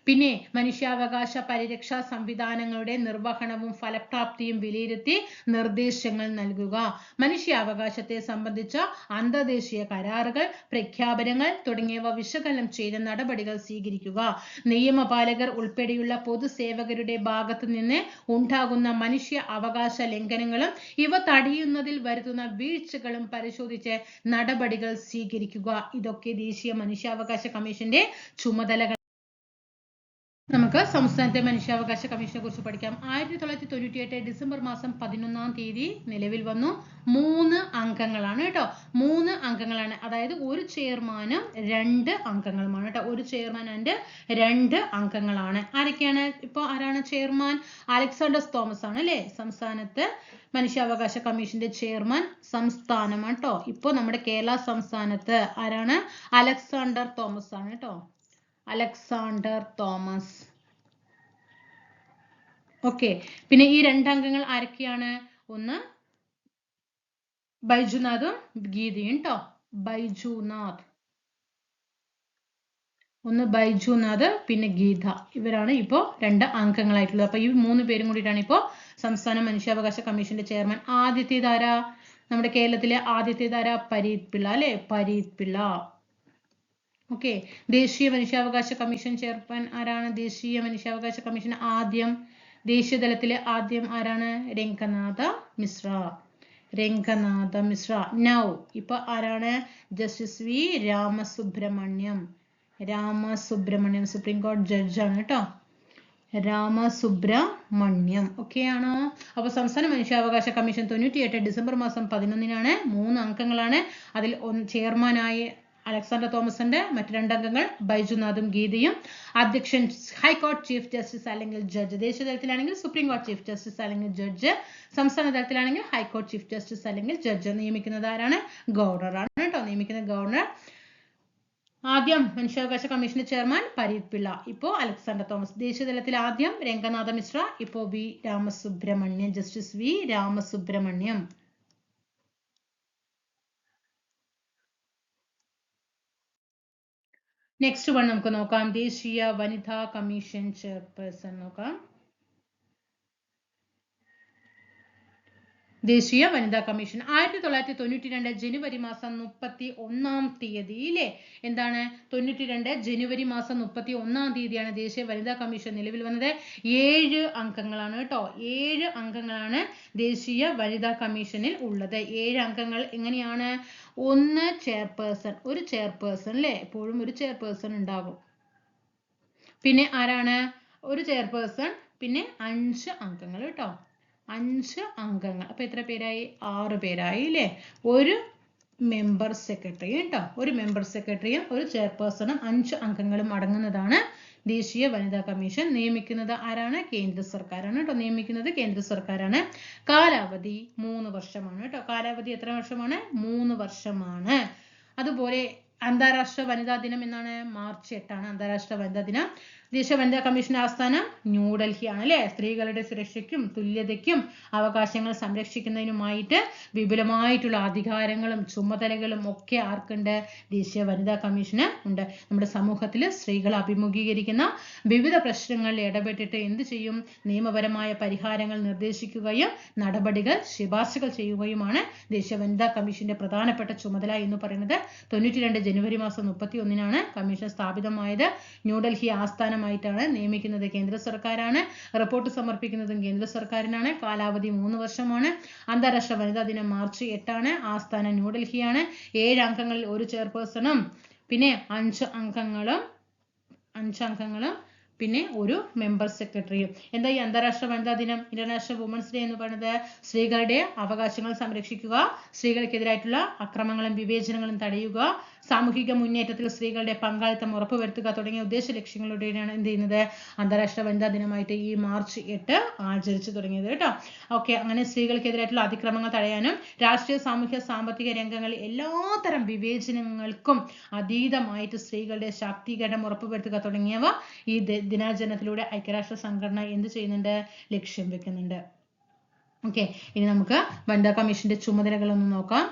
പിന്നെ മനുഷ്യാവകാശ പരിരക്ഷാ സംവിധാനങ്ങളുടെ നിർവഹണവും ഫലപ്രാപ്തിയും വിലയിരുത്തി നിർദ്ദേശങ്ങൾ നൽകുക, മനുഷ്യാവകാശത്തെ സംബന്ധിച്ച അന്തർദേശീയ കരാറുകൾ, പ്രഖ്യാപനങ്ങൾ തുടങ്ങിയവ വിശകലനം ചെയ്ത് നടപടികൾ സ്വീകരിക്കുക, നിയമപാലകർ ഉൾപ്പെടെയുള്ള പൊതുസേവകരുടെ ഭാഗത്തു നിന്ന് ഉണ്ടാകുന്ന മനുഷ്യ അവകാശ ലംഘനങ്ങളും ഇവ തടയുന്നതിൽ വരുത്തുന്ന വീഴ്ചകളും പരിശോധിച്ച് നടപടികൾ സ്വീകരിക്കുക. ഇതൊക്കെ ദേശീയ മനുഷ്യാവകാശ കമ്മീഷന്റെ ചുമതലകൾ. നമുക്ക് സംസ്ഥാനത്തെ മനുഷ്യാവകാശ കമ്മീഷനെ കുറിച്ച് പഠിക്കാം. 1998 ഡിസംബർ മാസം 11-ാം തീയതി നിലവിൽ വന്നു. 3 അംഗങ്ങളാണ് കേട്ടോ, 3 അംഗങ്ങളാണ്. അതായത് ഒരു ചെയർമാനും 2 അംഗങ്ങളുമാണ് കേട്ടോ. ഒരു ചെയർമാൻ ആൻഡ് 2 അംഗങ്ങളാണ്. ആരൊക്കെയാണ്? ഇപ്പൊ ആരാണ് ചെയർമാൻ? അലക്സാണ്ടർ തോമസ് ആണ് അല്ലെ സംസ്ഥാനത്ത് മനുഷ്യാവകാശ കമ്മീഷന്റെ ചെയർമാൻ. സംസ്ഥാനമാണ് കേട്ടോ. ഇപ്പൊ നമ്മുടെ കേരള സംസ്ഥാനത്ത് ആരാണ്? അലക്സാണ്ടർ തോമസ് ആണ് കേട്ടോ, അലക്സാണ്ടർ തോമസ്. ഓക്കെ, പിന്നെ ഈ 2 അംഗങ്ങൾ ആരൊക്കെയാണ്? ഒന്ന് ബൈജുനാഥും ഗീതയും കേട്ടോ. ബൈജുനാഥ് പിന്നെ ഗീത, ഇവരാണ് ഇപ്പോ 2 അംഗങ്ങളായിട്ടുള്ളത്. അപ്പൊ ഈ 3 പേരും കൂടിയിട്ടാണ് ഇപ്പോ സംസ്ഥാന മനുഷ്യാവകാശ കമ്മീഷന്റെ ചെയർമാൻ. ആദ്യത്തേതാരാ? നമ്മുടെ കേരളത്തിലെ ആദ്യത്തേതാരാ? പരീത് പിള്ള അല്ലെ, പരീത് പിള്ള. ഓക്കെ, ദേശീയ മനുഷ്യാവകാശ കമ്മീഷൻ ചെയർമാൻ ആരാണ്? ദേശീയ മനുഷ്യാവകാശ കമ്മീഷൻ ദേശീയ തലത്തിലെ ആദ്യം ആരാണ്? രംഗനാഥ മിശ്ര. നൗ ഇപ്പൊ ആരാണ്? Justice V Ramasubramaniam. സുപ്രീം കോടതി ജഡ്ജാണ് കേട്ടോ, രാമസുബ്രഹ്മണ്യം. ഓക്കെ ആണോ? അപ്പൊ സംസ്ഥാന മനുഷ്യാവകാശ കമ്മീഷൻ 98 ഡിസംബർ മാസം 11-നാണ്. 3 അംഗങ്ങളാണ്. അതിൽ ചെയർമാനായി അലക്സാണ്ടർ തോമസിന്റെ മറ്റ് 2 അംഗങ്ങൾ ബൈജുനാഥും ഗീതയും. അധ്യക്ഷൻ ഹൈക്കോടതി ചീഫ് ജസ്റ്റിസ് അല്ലെങ്കിൽ ജഡ്ജ്. ദേശീയ തലത്തിലാണെങ്കിൽ സുപ്രീം കോടതി ചീഫ് ജസ്റ്റിസ് അല്ലെങ്കിൽ ജഡ്ജ്. സംസ്ഥാന തലത്തിലാണെങ്കിൽ ഹൈക്കോടതി ചീഫ് ജസ്റ്റിസ് അല്ലെങ്കിൽ ജഡ്ജ്. നിയമിക്കുന്നത് ആരാണ്? ഗവർണറാണ് കേട്ടോ. നിയമിക്കുന്ന ഗവർണർ. ആദ്യം മനുഷ്യാവകാശ കമ്മീഷന്റെ ചെയർമാൻ പരീത് പിള്ള, ഇപ്പോ അലക്സാണ്ടർ തോമസ്. ദേശീയ തലത്തിൽ ആദ്യം രംഗനാഥ മിശ്ര, ഇപ്പോ V Ramasubramaniam. Justice V Ramasubramaniam. Next one നമുക്ക് നോക്കാം. ദേശീയ വനിതാ കമ്മീഷൻ ചെയർപേഴ്സൺ നോക്കാം. ദേശീയ വനിതാ കമ്മീഷൻ 1992 ജനുവരി മാസം 31-ാം തീയതിയിലെ എന്താണ് 92 ജനുവരി മാസം 31-ാം തീയതിയാണ് ദേശീയ വനിതാ കമ്മീഷൻ നിലവിൽ വന്നത്. 7 അംഗങ്ങളാണ് കേട്ടോ. 7 അംഗങ്ങളാണ് ദേശീയ വനിതാ കമ്മീഷനിൽ ഉള്ളത്. 7 അംഗങ്ങൾ എങ്ങനെയാണ്? 1 ചെയർപേഴ്സൺ, ഒരു ചെയർപേഴ്സൺ അല്ലേ, എപ്പോഴും ഒരു ചെയർപേഴ്സൺ ഉണ്ടാകും. പിന്നെ ആരാണ്? ഒരു ചെയർപേഴ്സൺ, പിന്നെ 5 അംഗങ്ങൾ കേട്ടോ. 5 അംഗങ്ങൾ. അപ്പൊ എത്ര പേരായി? 6 പേരായി അല്ലേ. ഒരു മെമ്പർ സെക്രട്ടറി കേട്ടോ. ഒരു മെമ്പർ സെക്രട്ടറിയും ഒരു ചെയർപേഴ്സണും 5 അംഗങ്ങളും അടങ്ങുന്നതാണ് ദേശീയ വനിതാ കമ്മീഷൻ. നിയമിക്കുന്നത് ആരാണ്? കേന്ദ്ര സർക്കാരാണ് കേട്ടോ. നിയമിക്കുന്നത് കേന്ദ്ര സർക്കാരാണ്. കാലാവധി 3 വർഷമാണ് കേട്ടോ. കാലാവധി എത്ര വർഷമാണ്? 3 വർഷമാണ്. അതുപോലെ അന്താരാഷ്ട്ര വനിതാ ദിനം എന്നാണ്? മാർച്ച് 8 അന്താരാഷ്ട്ര വനിതാ ദിനം. ദേശീയ വനിതാ കമ്മീഷന്റെ ആസ്ഥാനം ന്യൂഡൽഹിയാണ് അല്ലെ. സ്ത്രീകളുടെ സുരക്ഷയ്ക്കും തുല്യതയ്ക്കും അവകാശങ്ങൾ സംരക്ഷിക്കുന്നതിനുമായിട്ട് വിപുലമായിട്ടുള്ള അധികാരങ്ങളും ചുമതലകളും ഒക്കെ ആർക്കുണ്ട്? ദേശീയ വനിതാ കമ്മീഷന് ഉണ്ട്. നമ്മുടെ സമൂഹത്തിൽ സ്ത്രീകൾ അഭിമുഖീകരിക്കുന്ന വിവിധ പ്രശ്നങ്ങളിൽ ഇടപെട്ടിട്ട് എന്ത് ചെയ്യും? നിയമപരമായ പരിഹാരങ്ങൾ നിർദ്ദേശിക്കുകയും നടപടികൾ ശുപാർശകൾ ചെയ്യുകയുമാണ് ദേശീയ വനിതാ കമ്മീഷന്റെ പ്രധാനപ്പെട്ട ചുമതല എന്ന് പറയുന്നത്. 92 ജനുവരി മാസം 31-നാണ് കമ്മീഷൻ സ്ഥാപിതമായത്. ന്യൂഡൽഹി ആസ്ഥാനമായിട്ടാണ്. നിയമിക്കുന്നത് കേന്ദ്ര സർക്കാരാണ്. റിപ്പോർട്ട് സമർപ്പിക്കുന്നതും കേന്ദ്ര സർക്കാരിനാണ്. കാലാവധി 3 വർഷമാണ്. അന്താരാഷ്ട്ര വനിതാ ദിനം മാർച്ച് 8. ആസ്ഥാനം ന്യൂഡൽഹിയാണ്. 7 അംഗങ്ങളിൽ ഒരു ചെയർപേഴ്സണും പിന്നെ 5 അംഗങ്ങളും പിന്നെ ഒരു മെമ്പർ സെക്രട്ടറിയും. എന്താ ഈ അന്താരാഷ്ട്ര വനിതാ ദിനം, ഇന്റർനാഷണൽ വുമൻസ് ഡേ എന്ന് പറയുന്നത്? സ്ത്രീകളുടെ അവകാശങ്ങൾ സംരക്ഷിക്കുക, സ്ത്രീകൾക്കെതിരായിട്ടുള്ള അക്രമങ്ങളും വിവേചനങ്ങളും തടയുക, സാമൂഹിക മുന്നേറ്റത്തിൽ സ്ത്രീകളുടെ പങ്കാളിത്തം ഉറപ്പുവരുത്തുക തുടങ്ങിയ ഉദ്ദേശ ലക്ഷ്യങ്ങളോടെയാണ് എന്ത് ചെയ്യുന്നത്? അന്താരാഷ്ട്ര വനിതാ ദിനമായിട്ട് ഈ മാർച്ച് 8 ആചരിച്ചു തുടങ്ങിയത് കേട്ടോ. ഓക്കെ, അങ്ങനെ സ്ത്രീകൾക്കെതിരായിട്ടുള്ള അതിക്രമങ്ങൾ തടയാനും രാഷ്ട്രീയ സാമൂഹ്യ സാമ്പത്തിക രംഗങ്ങളിൽ എല്ലാത്തരം വിവേചനങ്ങൾക്കും അതീതമായിട്ട് സ്ത്രീകളുടെ ശാക്തീകരണം ഉറപ്പുവരുത്തുക തുടങ്ങിയവ ഈ ദിനാചരണത്തിലൂടെ ഐക്യരാഷ്ട്ര സംഘടന എന്ത് ചെയ്യുന്നുണ്ട്? ലക്ഷ്യം വെക്കുന്നുണ്ട്. ഓക്കെ, ഇനി നമുക്ക് വനിതാ കമ്മീഷന്റെ ചുമതലകൾ ഒന്ന് നോക്കാം.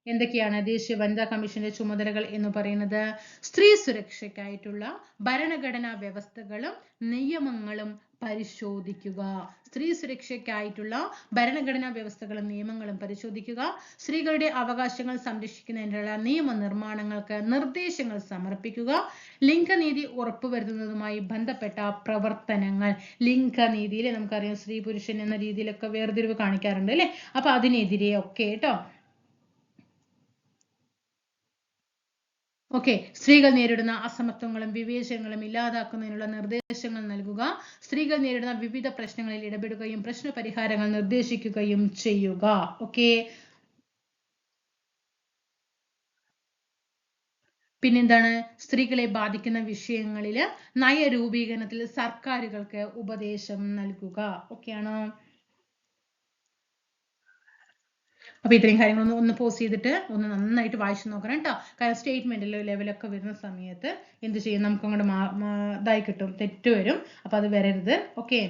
എന്തൊക്കെയാണ് ദേശീയ വനിതാ കമ്മീഷന്റെ ചുമതലകൾ എന്ന് പറയുന്നത്? സ്ത്രീ സുരക്ഷയ്ക്കായിട്ടുള്ള ഭരണഘടനാ വ്യവസ്ഥകളും നിയമങ്ങളും പരിശോധിക്കുക. സ്ത്രീ സുരക്ഷയ്ക്കായിട്ടുള്ള ഭരണഘടനാ വ്യവസ്ഥകളും നിയമങ്ങളും പരിശോധിക്കുക. സ്ത്രീകളുടെ അവകാശങ്ങൾ സംരക്ഷിക്കുന്നതിനുള്ള നിയമനിർമ്മാണങ്ങൾക്ക് നിർദ്ദേശങ്ങൾ സമർപ്പിക്കുക. ലിംഗനീതി ഉറപ്പുവരുത്തുന്നതുമായി ബന്ധപ്പെട്ട പ്രവർത്തനങ്ങൾ. ലിംഗനീതിയിൽ നമുക്കറിയാം സ്ത്രീ പുരുഷൻ എന്ന രീതിയിലൊക്കെ വേർതിരിവ് കാണിക്കാറുണ്ട് അല്ലെ. അപ്പൊ അതിനെതിരെ ഒക്കെ കേട്ടോ. ഓക്കെ, സ്ത്രീകൾ നേരിടുന്ന അസമത്വങ്ങളും വിവേചനങ്ങളും ഇല്ലാതാക്കുന്നതിനുള്ള നിർദ്ദേശങ്ങൾ നൽകുക. സ്ത്രീകൾ നേരിടുന്ന വിവിധ പ്രശ്നങ്ങളിൽ ഇടപെടുകയും പ്രശ്ന പരിഹാരങ്ങൾ നിർദ്ദേശിക്കുകയും ചെയ്യുക. ഓക്കെ, പിന്നെന്താണ്? സ്ത്രീകളെ ബാധിക്കുന്ന വിഷയങ്ങളിൽ നയരൂപീകരണത്തിൽ സർക്കാരുകൾക്ക് ഉപദേശം നൽകുക. ഓക്കെയാണോ? അപ്പൊ ഇത്രയും കാര്യങ്ങൾ ഒന്ന് പോസ് ചെയ്തിട്ട് ഒന്ന് നന്നായിട്ട് വായിച്ചു നോക്കണം കേട്ടോ. കാരണം സ്റ്റേറ്റ്മെന്റ് ലെവലൊക്കെ വരുന്ന സമയത്ത് എന്ത് ചെയ്യും? നമുക്ക് അങ്ങോട്ട് ഇതായി കിട്ടും, തെറ്റ് വരും. അപ്പൊ അത് വരരുത്. ഓക്കെ,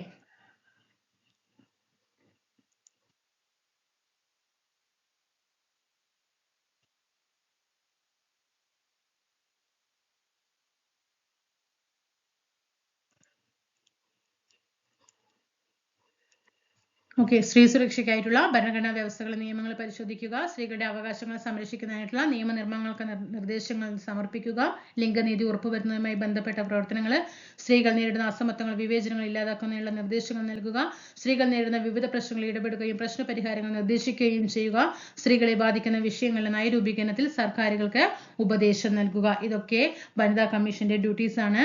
ഓക്കെ, സ്ത്രീ സുരക്ഷയ്ക്കായിട്ടുള്ള ഭരണഘടനാ വ്യവസ്ഥകളും നിയമങ്ങൾ പരിശോധിക്കുക. സ്ത്രീകളുടെ അവകാശങ്ങൾ സംരക്ഷിക്കുന്നതിനായിട്ടുള്ള നിയമനിർമ്മാണങ്ങൾക്ക് നിർദ്ദേശങ്ങൾ സമർപ്പിക്കുക. ലിംഗനീതി ഉറപ്പുവരുത്തുന്നതുമായി ബന്ധപ്പെട്ട പ്രവർത്തനങ്ങൾ. സ്ത്രീകൾ നേരിടുന്ന അസമത്വങ്ങൾ വിവേചനങ്ങൾ ഇല്ലാതാക്കുന്നതിനുള്ള നിർദ്ദേശങ്ങൾ നൽകുക. സ്ത്രീകൾ നേരിടുന്ന വിവിധ പ്രശ്നങ്ങളിൽ ഇടപെടുകയും പ്രശ്ന പരിഹാരങ്ങൾ നിർദ്ദേശിക്കുകയും ചെയ്യുക. സ്ത്രീകളെ ബാധിക്കുന്ന വിഷയങ്ങളുടെ നയരൂപീകരണത്തിൽ സർക്കാരുകൾക്ക് ഉപദേശം നൽകുക. ഇതൊക്കെ വനിതാ കമ്മീഷന്റെ ഡ്യൂട്ടീസ് ആണ്.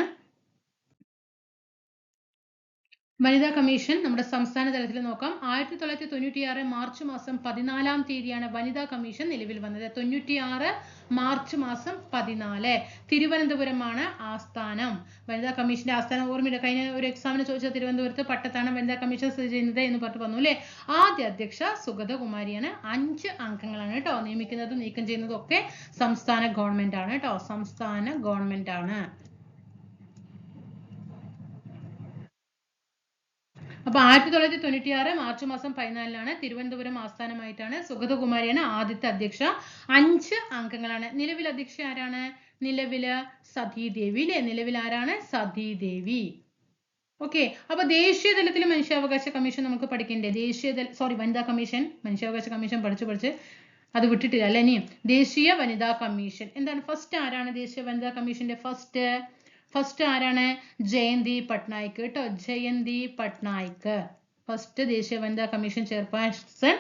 വനിതാ കമ്മീഷൻ നമ്മുടെ സംസ്ഥാന തലത്തിൽ നോക്കാം. 1996 മാർച്ച് മാസം 14-ാം തീയതിയാണ് വനിതാ കമ്മീഷൻ നിലവിൽ വന്നത്. 96 മാർച്ച് മാസം 14 തിരുവനന്തപുരമാണ് ആസ്ഥാനം. വനിതാ കമ്മീഷന്റെ ആസ്ഥാനം ഓർമ്മയില്ല, കഴിഞ്ഞ ഒരു എക്സാമിന് ചോദിച്ച തിരുവനന്തപുരത്ത് പട്ടത്താണ് വനിതാ കമ്മീഷൻ സ്ഥിതി ചെയ്യുന്നത് എന്ന് പറഞ്ഞു വന്നു അല്ലേ. ആദ്യ അധ്യക്ഷ സുഗതകുമാരിയാണ്. 5 അംഗങ്ങളാണ് കേട്ടോ. നിയമിക്കുന്നതും നീക്കം ചെയ്യുന്നതും ഒക്കെ സംസ്ഥാന ഗവൺമെന്റ് ആണ് കേട്ടോ. സംസ്ഥാന ഗവൺമെന്റ് ആണ്. അപ്പൊ 1996 മാർച്ച് മാസം 14-ാണ് തിരുവനന്തപുരം ആസ്ഥാനമായിട്ടാണ്. സുഗതകുമാരിയാണ് ആദ്യത്തെ അധ്യക്ഷ. 5 അംഗങ്ങളാണ്. നിലവിൽ അധ്യക്ഷ ആരാണ്? നിലവില് സതീദേവി അല്ലെ. നിലവിൽ ആരാണ്? സതീദേവി. ഓക്കെ. അപ്പൊ ദേശീയ തലത്തിൽ മനുഷ്യാവകാശ കമ്മീഷൻ നമുക്ക് പഠിക്കണ്ടേ? വനിതാ കമ്മീഷൻ, മനുഷ്യാവകാശ കമ്മീഷൻ പഠിച്ച് അത് വിട്ടിട്ടില്ല അല്ലെ. ഇനി ദേശീയ വനിതാ കമ്മീഷൻ എന്താണ്? ഫസ്റ്റ് ആരാണ് ദേശീയ വനിതാ കമ്മീഷന്റെ ഫസ്റ്റ് ആരാണ്? ജയന്തി പട്നായിക് കേട്ടോ. ജയന്തി പട്നായിക് ഫസ്റ്റ് ദേശീയ വനിതാ കമ്മീഷൻ ചെയർപേഴ്സൺ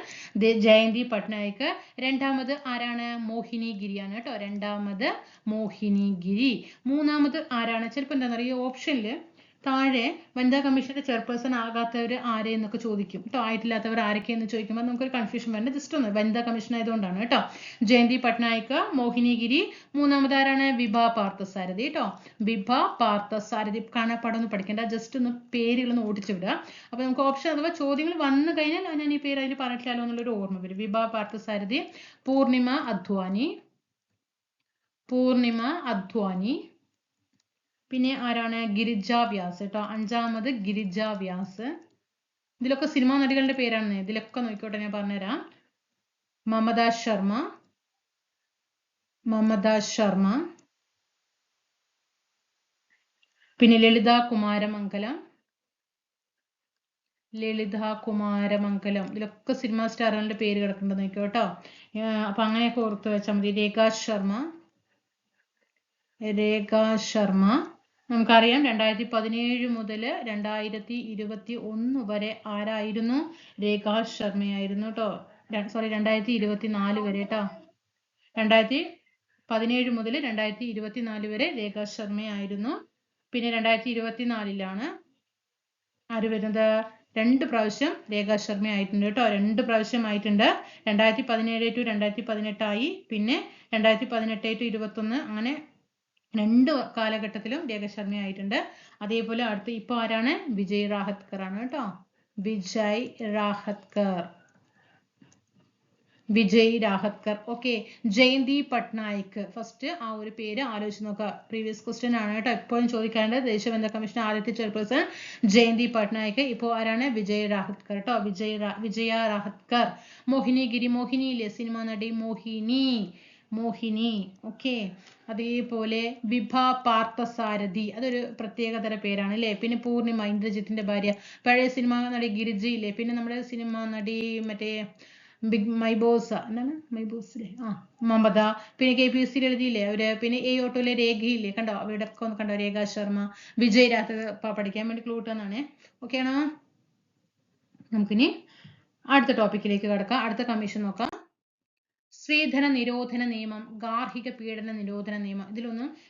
ജയന്തി പട്നായിക്. രണ്ടാമത് ആരാണ്? മോഹിനി ഗിരിയാണ് കേട്ടോ. രണ്ടാമത് മോഹിനി ഗിരി. മൂന്നാമത് ആരാണ്? ചിലപ്പോൾ എന്താണെന്നറിയോ, ഓപ്ഷനിൽ താഴെ വനിതാ കമ്മീഷന്റെ ചെയർപേഴ്സൺ ആകാത്തവർ ആരെയെന്നൊക്കെ ചോദിക്കും കേട്ടോ. ആയിട്ടില്ലാത്തവർ ആരൊക്കെയെന്ന് ചോദിക്കുമ്പോൾ നമുക്കൊരു കൺഫ്യൂഷൻ വരണ്ട. ജസ്റ്റ് ഒന്ന് വനിതാ കമ്മീഷൻ ആയതുകൊണ്ടാണ് കേട്ടോ. ജയന്തി പട്നായിക്, മോഹിനി ഗിരി. മൂന്നാമത് ആരാണ്? വിഭ പാർത്ഥസാരഥി കേട്ടോ. വിഭ പാർത്ഥസാരഥി. കാണാപ്പാടം ഒന്നും പഠിക്കേണ്ട, ജസ്റ്റ് ഒന്ന് പേരുകളൊന്ന് ഓടിച്ചു വിടുക. അപ്പൊ നമുക്ക് ഓപ്ഷൻ അഥവാ ചോദ്യങ്ങൾ വന്നു കഴിഞ്ഞാൽ ഞാൻ ഈ പേര് അതിൽ പറഞ്ഞിട്ടില്ലല്ലോ എന്നുള്ളൊരു ഓർമ്മ വരും. വിഭ പാർത്ഥസാരഥി. പൂർണിമ അദ്വാനി. പിന്നെ ആരാണ്? ഗിരിജ വ്യാസ് കേട്ടോ. 5ാമത് ഗിരിജ വ്യാസ്. ഇതിലൊക്കെ സിനിമാ നടികളുടെ പേരാണ്. ഇതിലൊക്കെ നോക്കിക്കോട്ടെ, ഞാൻ പറഞ്ഞുതരാം. മമത ശർമ്മ, പിന്നെ ലളിത കുമാരമംഗലം. ഇതിലൊക്കെ സിനിമാ സ്റ്റാറുകളുടെ പേര് കിടക്കുന്നുണ്ട് നോക്കിയോ കേട്ടോ. അപ്പൊ അങ്ങനെയൊക്കെ ഓർത്ത് വെച്ചാൽ മതി. രേഖ ശർമ്മ. നമുക്കറിയാം 2017 മുതൽ 2021 വരെ ആരായിരുന്നു? രേഖ ശർമ്മയായിരുന്നു കേട്ടോ. 2024 വരെ കേട്ടോ. 2017 മുതൽ 2024 വരെ രേഖ ശർമ്മയായിരുന്നു. പിന്നെ 2024-ലാണ് ആര് വരുന്നത്? 2 പ്രാവശ്യം രേഖ ശർമ്മ ആയിട്ടുണ്ട് കേട്ടോ. 2 പ്രാവശ്യം ആയിട്ടുണ്ട്. 2017 to 2018 ആയി. പിന്നെ 2018 to 2021 അങ്ങനെ 2 കാലഘട്ടത്തിലും രേഖ ശർമ്മ ആയിട്ടുണ്ട്. അതേപോലെ അടുത്ത് ഇപ്പൊ ആരാണ്? വിജയ് റാഹത്കർ ആണ് കേട്ടോ. വിജയ് റാഹത്കർ. ഓക്കെ. ജയന്തി പട്നായിക് ഫസ്റ്റ് ആ ഒരു പേര് ആലോചിച്ച് നോക്കുക. പ്രീവിയസ് ക്വസ്റ്റ്യൻ ആണ് കേട്ടോ. എപ്പോഴും ചോദിക്കാറുണ്ട്. ദേശീയ വനിതാ കമ്മീഷൻ ആദ്യത്തെ ചെയർപേഴ്സൺ ജയന്തി പട്നായിക്. ഇപ്പോൾ ആരാണ്? വിജയ് റാഹത്കർ കേട്ടോ. വിജയ റാഹത്കർ. മോഹിനി ഗിരി. മോഹിനിയിലെ സിനിമ നടി മോഹിനി. ഓക്കെ. അതേപോലെ വിഭ പാർത്ഥസാരഥി, അതൊരു പ്രത്യേകതര പേരാണ് അല്ലേ. പിന്നെ പൂർണിമ, ഇന്ദ്രജിത്തിന്റെ ഭാര്യ. പഴയ സിനിമ നടി ഗിരിജയില്ലേ. പിന്നെ നമ്മുടെ സിനിമ നടി മറ്റേ മൈബോസിലെ മമത. പിന്നെ KPSC എഴുതിയില്ലേ അവര്. പിന്നെ ഈ ഓട്ടോയിലെ രേഖയില്ലേ കണ്ടോ. അവരുടെ ഒക്കെ ഒന്ന് കണ്ടോ. രേഖ ശർമ്മ, വിജയ് പഠിക്കാൻ വേണ്ടി ക്ലൂ ഇട്ടാണ്. ഓക്കെ ആണോ? നമുക്കിനി അടുത്ത ടോപ്പിക്കിലേക്ക് കടക്കാം. അടുത്ത കമ്മീഷൻ നോക്കാം. സ്ത്രീധന നിരോധന നിയമം, ഗാർഹിക പീഡന നിരോധന നിയമം.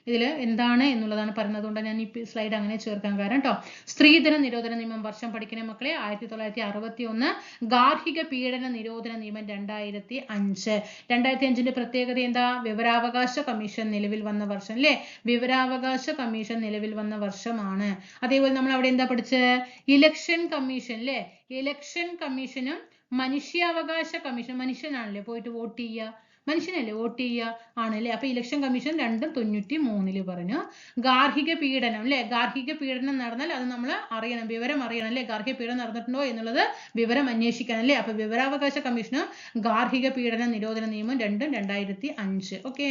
ഇതിൽ എന്താണ് എന്നുള്ളതാണ് പറയുന്നത്. കൊണ്ട് ഞാൻ ഈ സ്ലൈഡ് അങ്ങനെ ചേർക്കാൻ കാരണം കേട്ടോ. സ്ത്രീധന നിരോധന നിയമം വർഷം പഠിക്കുന്ന മക്കളെ 1961. ഗാർഹിക പീഡന നിരോധന നിയമം 2005. 2005ന്റെ പ്രത്യേകത എന്താ? വിവരാവകാശ കമ്മീഷൻ നിലവിൽ വന്ന വർഷം അല്ലേ. വിവരാവകാശ കമ്മീഷൻ നിലവിൽ വന്ന വർഷമാണ്. അതേപോലെ നമ്മൾ അവിടെ എന്താ പഠിച്ചത്? ഇലക്ഷൻ കമ്മീഷൻ അല്ലേ. ഇലക്ഷൻ കമ്മീഷനും മനുഷ്യാവകാശ കമ്മീഷൻ. മനുഷ്യനാണല്ലേ പോയിട്ട് വോട്ട് ചെയ്യുക, മനുഷ്യനല്ലേ വോട്ട് ചെയ്യുക ആണല്ലേ. അപ്പൊ ഇലക്ഷൻ കമ്മീഷൻ രണ്ടും 93 പറഞ്ഞു. ഗാർഹിക പീഡനം അല്ലെ. ഗാർഹിക പീഡനം നടന്നാൽ അത് നമ്മൾ അറിയണം, വിവരം അറിയണം അല്ലെ. ഗാർഹിക പീഡനം നടന്നിട്ടുണ്ടോ എന്നുള്ളത് വിവരം അന്വേഷിക്കണം അല്ലെ. അപ്പൊ വിവരാവകാശ കമ്മീഷനും ഗാർഹിക പീഡന നിരോധന നിയമം രണ്ടും 2005. ഓക്കെ.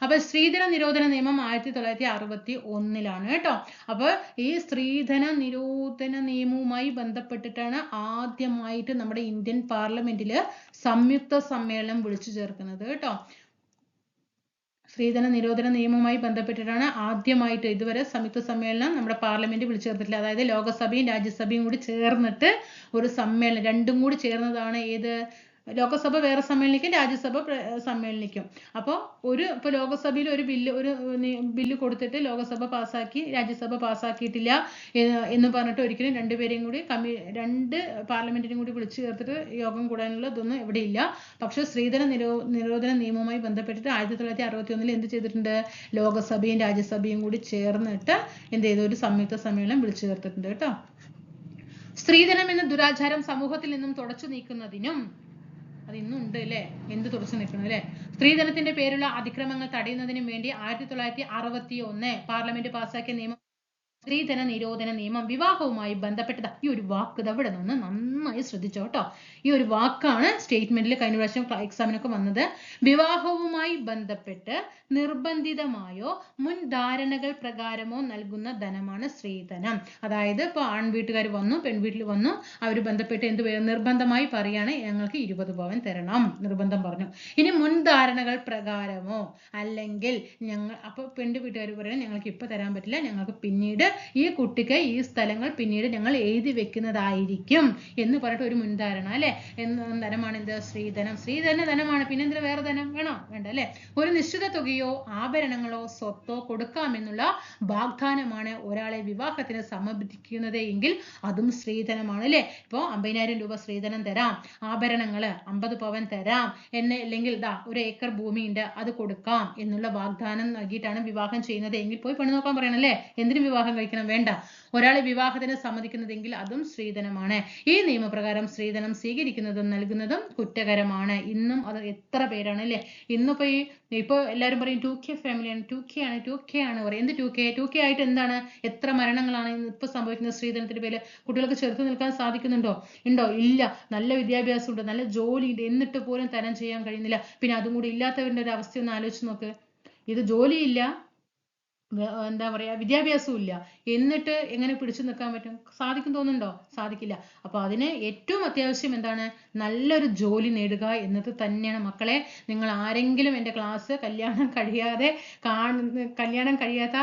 അപ്പൊ സ്ത്രീധന നിരോധന നിയമം 1961 കേട്ടോ. അപ്പൊ ഈ സ്ത്രീധന നിരോധന നിയമവുമായി ബന്ധപ്പെട്ടിട്ടാണ് ആദ്യമായിട്ട് നമ്മുടെ ഇന്ത്യൻ പാർലമെന്റില് സംയുക്ത സമ്മേളനം വിളിച്ചു ചേർക്കുന്നത് കേട്ടോ. സ്ത്രീധന നിരോധന നിയമവുമായി ബന്ധപ്പെട്ടിട്ടാണ് ആദ്യമായിട്ട് ഇതുവരെ സംയുക്ത സമ്മേളനം നമ്മുടെ പാർലമെന്റ് വിളിച്ചു ചേർത്തിട്ടില്ല. അതായത് ലോകസഭയും രാജ്യസഭയും കൂടി ചേർന്നിട്ട് ഒരു സമ്മേളനം, രണ്ടും കൂടി ചേർന്നതാണ് ഏത് ലോകസഭ വേറെ സമ്മേളനിക്കും രാജ്യസഭ സമ്മേളനിക്കും. അപ്പോൾ ഇപ്പോൾ ലോകസഭയിൽ ഒരു ബില്ല് കൊടുത്തിട്ട് ലോകസഭ പാസ്സാക്കി രാജ്യസഭ പാസ്സാക്കിയിട്ടില്ല എന്ന് പറഞ്ഞിട്ട് ഒരിക്കലും രണ്ടുപേരെയും കൂടി രണ്ട് പാർലമെന്റിനും കൂടി വിളിച്ചു ചേർത്തിട്ട് യോഗം കൂടാനുള്ള ഇതൊന്നും ഇവിടെ ഇല്ല. പക്ഷെ സ്ത്രീധന നിരോധന നിയമവുമായി ബന്ധപ്പെട്ടിട്ട് 1961 എന്ത് ചെയ്തിട്ടുണ്ട്? ലോകസഭയും രാജ്യസഭയും കൂടി ചേർന്നിട്ട് എന്ത് ചെയ്തു? ഒരു സംയുക്ത സമ്മേളനം വിളിച്ചു ചേർത്തിട്ടുണ്ട് കേട്ടോ. സ്ത്രീധനം എന്ന ദുരാചാരം സമൂഹത്തിൽ നിന്നും തുടച്ചു നീക്കുന്നതിനും, അത് ഇന്നും ഉണ്ട് അല്ലേ, എന്ത് തുടച്ചു നിൽക്കണം അല്ലേ, സ്ത്രീധനത്തിന്റെ പേരുള്ള അതിക്രമങ്ങൾ തടയുന്നതിനും വേണ്ടി 1961 പാർലമെന്റ് പാസ്സാക്കിയ നിയമം സ്ത്രീധന നിരോധന നിയമം. വിവാഹവുമായി ബന്ധപ്പെട്ടത് ഈ ഒരു വാക്ക് ഇവിടെ നിന്ന് നന്നായി ശ്രദ്ധിച്ചോ കേട്ടോ. ഈ ഒരു വാക്കാണ് സ്റ്റേറ്റ്മെന്റിൽ കഴിഞ്ഞ പ്രാവശ്യം എക്സാമിനൊക്കെ വന്നത്. വിവാഹവുമായി ബന്ധപ്പെട്ട് നിർബന്ധിതമായോ മുൻധാരണകൾ പ്രകാരമോ നൽകുന്ന ധനമാണ് സ്ത്രീധനം. അതായത് ഇപ്പോൾ ആൺവീട്ടുകാർ വന്നു, പെൺവീട്ടിൽ വന്നു, അവർ ബന്ധപ്പെട്ട് എന്ത് നിർബന്ധമായി പറയാണ്, ഞങ്ങൾക്ക് 20 പവൻ തരണം, നിർബന്ധം പറഞ്ഞു. ഇനി മുൻധാരണകൾ പ്രകാരമോ അല്ലെങ്കിൽ അപ്പോൾ പെണ്ണ് വീട്ടുകാർ പറയണം ഞങ്ങൾക്ക് ഇപ്പൊ തരാൻ പറ്റില്ല, ഞങ്ങൾക്ക് പിന്നീട് ഈ കുട്ടിക്ക് ഈ സ്ഥലങ്ങൾ പിന്നീട് ഞങ്ങൾ എഴുതി വെക്കുന്നതായിരിക്കും എന്ന് പറഞ്ഞിട്ട് ഒരു മുൻധാരണ അല്ലെ. ധനമാണ് എന്ത്? സ്ത്രീധനം. സ്ത്രീധന ധനമാണ്, പിന്നെ എന്തിനാ വേറെ ധനം വേണോ? വേണ്ട അല്ലെ. ഒരു നിശ്ചിത തുകയോ ആഭരണങ്ങളോ സ്വത്തോ കൊടുക്കാമെന്നുള്ള വാഗ്ദാനമാണ് ഒരാളെ വിവാഹത്തിന് സമ്മതിക്കുന്നത് എങ്കിൽ അതും സ്ത്രീധനമാണ് അല്ലെ. ഇപ്പോൾ 50,000 രൂപ സ്ത്രീധനം തരാം, ആഭരണങ്ങള് 50 പവൻ തരാം അല്ലെങ്കിൽ ഒരു ഏക്കർ ഭൂമിയുണ്ട് അത് കൊടുക്കാം എന്നുള്ള വാഗ്ദാനം നൽകിയിട്ടാണ് വിവാഹം ചെയ്യുന്നത് എങ്കിൽ പോയി പെണ്ണ് നോക്കാൻ പറയണം അല്ലെ. എന്തിനു വിവാഹം കഴിക്കണം? വേണ്ട. ഒരാളെ വിവാഹത്തിന് സമ്മതിക്കുന്നതെങ്കിൽ അതും സ്ത്രീധനമാണ്. ഈ നിയമപ്രകാരം സ്ത്രീധനം സ്വീകരിക്കുന്നതും നൽകുന്നതും കുറ്റകരമാണ്. ഇന്നും അത് എത്ര പേരാണ് അല്ലെ. ഇപ്പൊ എല്ലാവരും പറയും 2K ഫാമിലിയാണ്, 2K ആണ് പറയും. എന്ത് 2K ആയിട്ട് എന്താണ്? എത്ര മരണങ്ങളാണ് ഇപ്പൊ സംഭവിക്കുന്നത് സ്ത്രീധനത്തിന്റെ പേരിൽ? കുട്ടികൾക്ക് ചെറുത്ത് നിൽക്കാൻ സാധിക്കുന്നുണ്ടോ? ഉണ്ടോ? ഇല്ല. നല്ല വിദ്യാഭ്യാസം ഉണ്ട്, നല്ല ജോലി ഉണ്ട്, എന്നിട്ട് പോലും തരം ചെയ്യാൻ കഴിയുന്നില്ല. പിന്നെ അതും കൂടി ഇല്ലാത്തവരുടെ ഒരു അവസ്ഥ ഒന്ന് ആലോചിച്ച് നോക്ക്. ഇത് ജോലിയില്ല, എന്താ പറയാ, വിദ്യാഭ്യാസവും ഇല്ല, എന്നിട്ട് എങ്ങനെ പിടിച്ചു നിൽക്കാൻ പറ്റും? സാധിക്കും തോന്നുന്നുണ്ടോ? സാധിക്കില്ല. അപ്പൊ അതിന് ഏറ്റവും അത്യാവശ്യം എന്താണ്? നല്ലൊരു ജോലി നേടുക എന്നത് തന്നെയാണ് മക്കളെ. നിങ്ങൾ ആരെങ്കിലും എൻ്റെ ക്ലാസ് കല്യാണം കഴിയാത്ത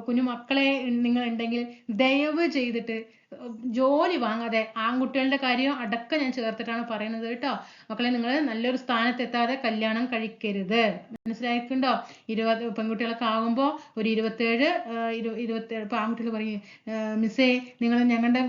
കുഞ്ഞു മക്കളെ നിങ്ങൾ ഉണ്ടെങ്കിൽ ദയവ് ചെയ്തിട്ട് ജോലി വാങ്ങാതെ, ആൺകുട്ടികളുടെ കാര്യം അടക്കം ഞാൻ ചേർത്തിട്ടാണ് പറയുന്നത് കേട്ടോ മക്കളെ. നിങ്ങൾ നല്ലൊരു സ്ഥാനത്തെത്താതെ കല്യാണം കഴിക്കരുത്, മനസ്സിലായിട്ടുണ്ടോ? 20 പെൺകുട്ടികളൊക്കെ ആകുമ്പോൾ ഒരു 27 ഇപ്പൊ ആൺകുട്ടികൾ പറയും മിസ്സേ നിങ്ങൾ ഞങ്ങളുടെ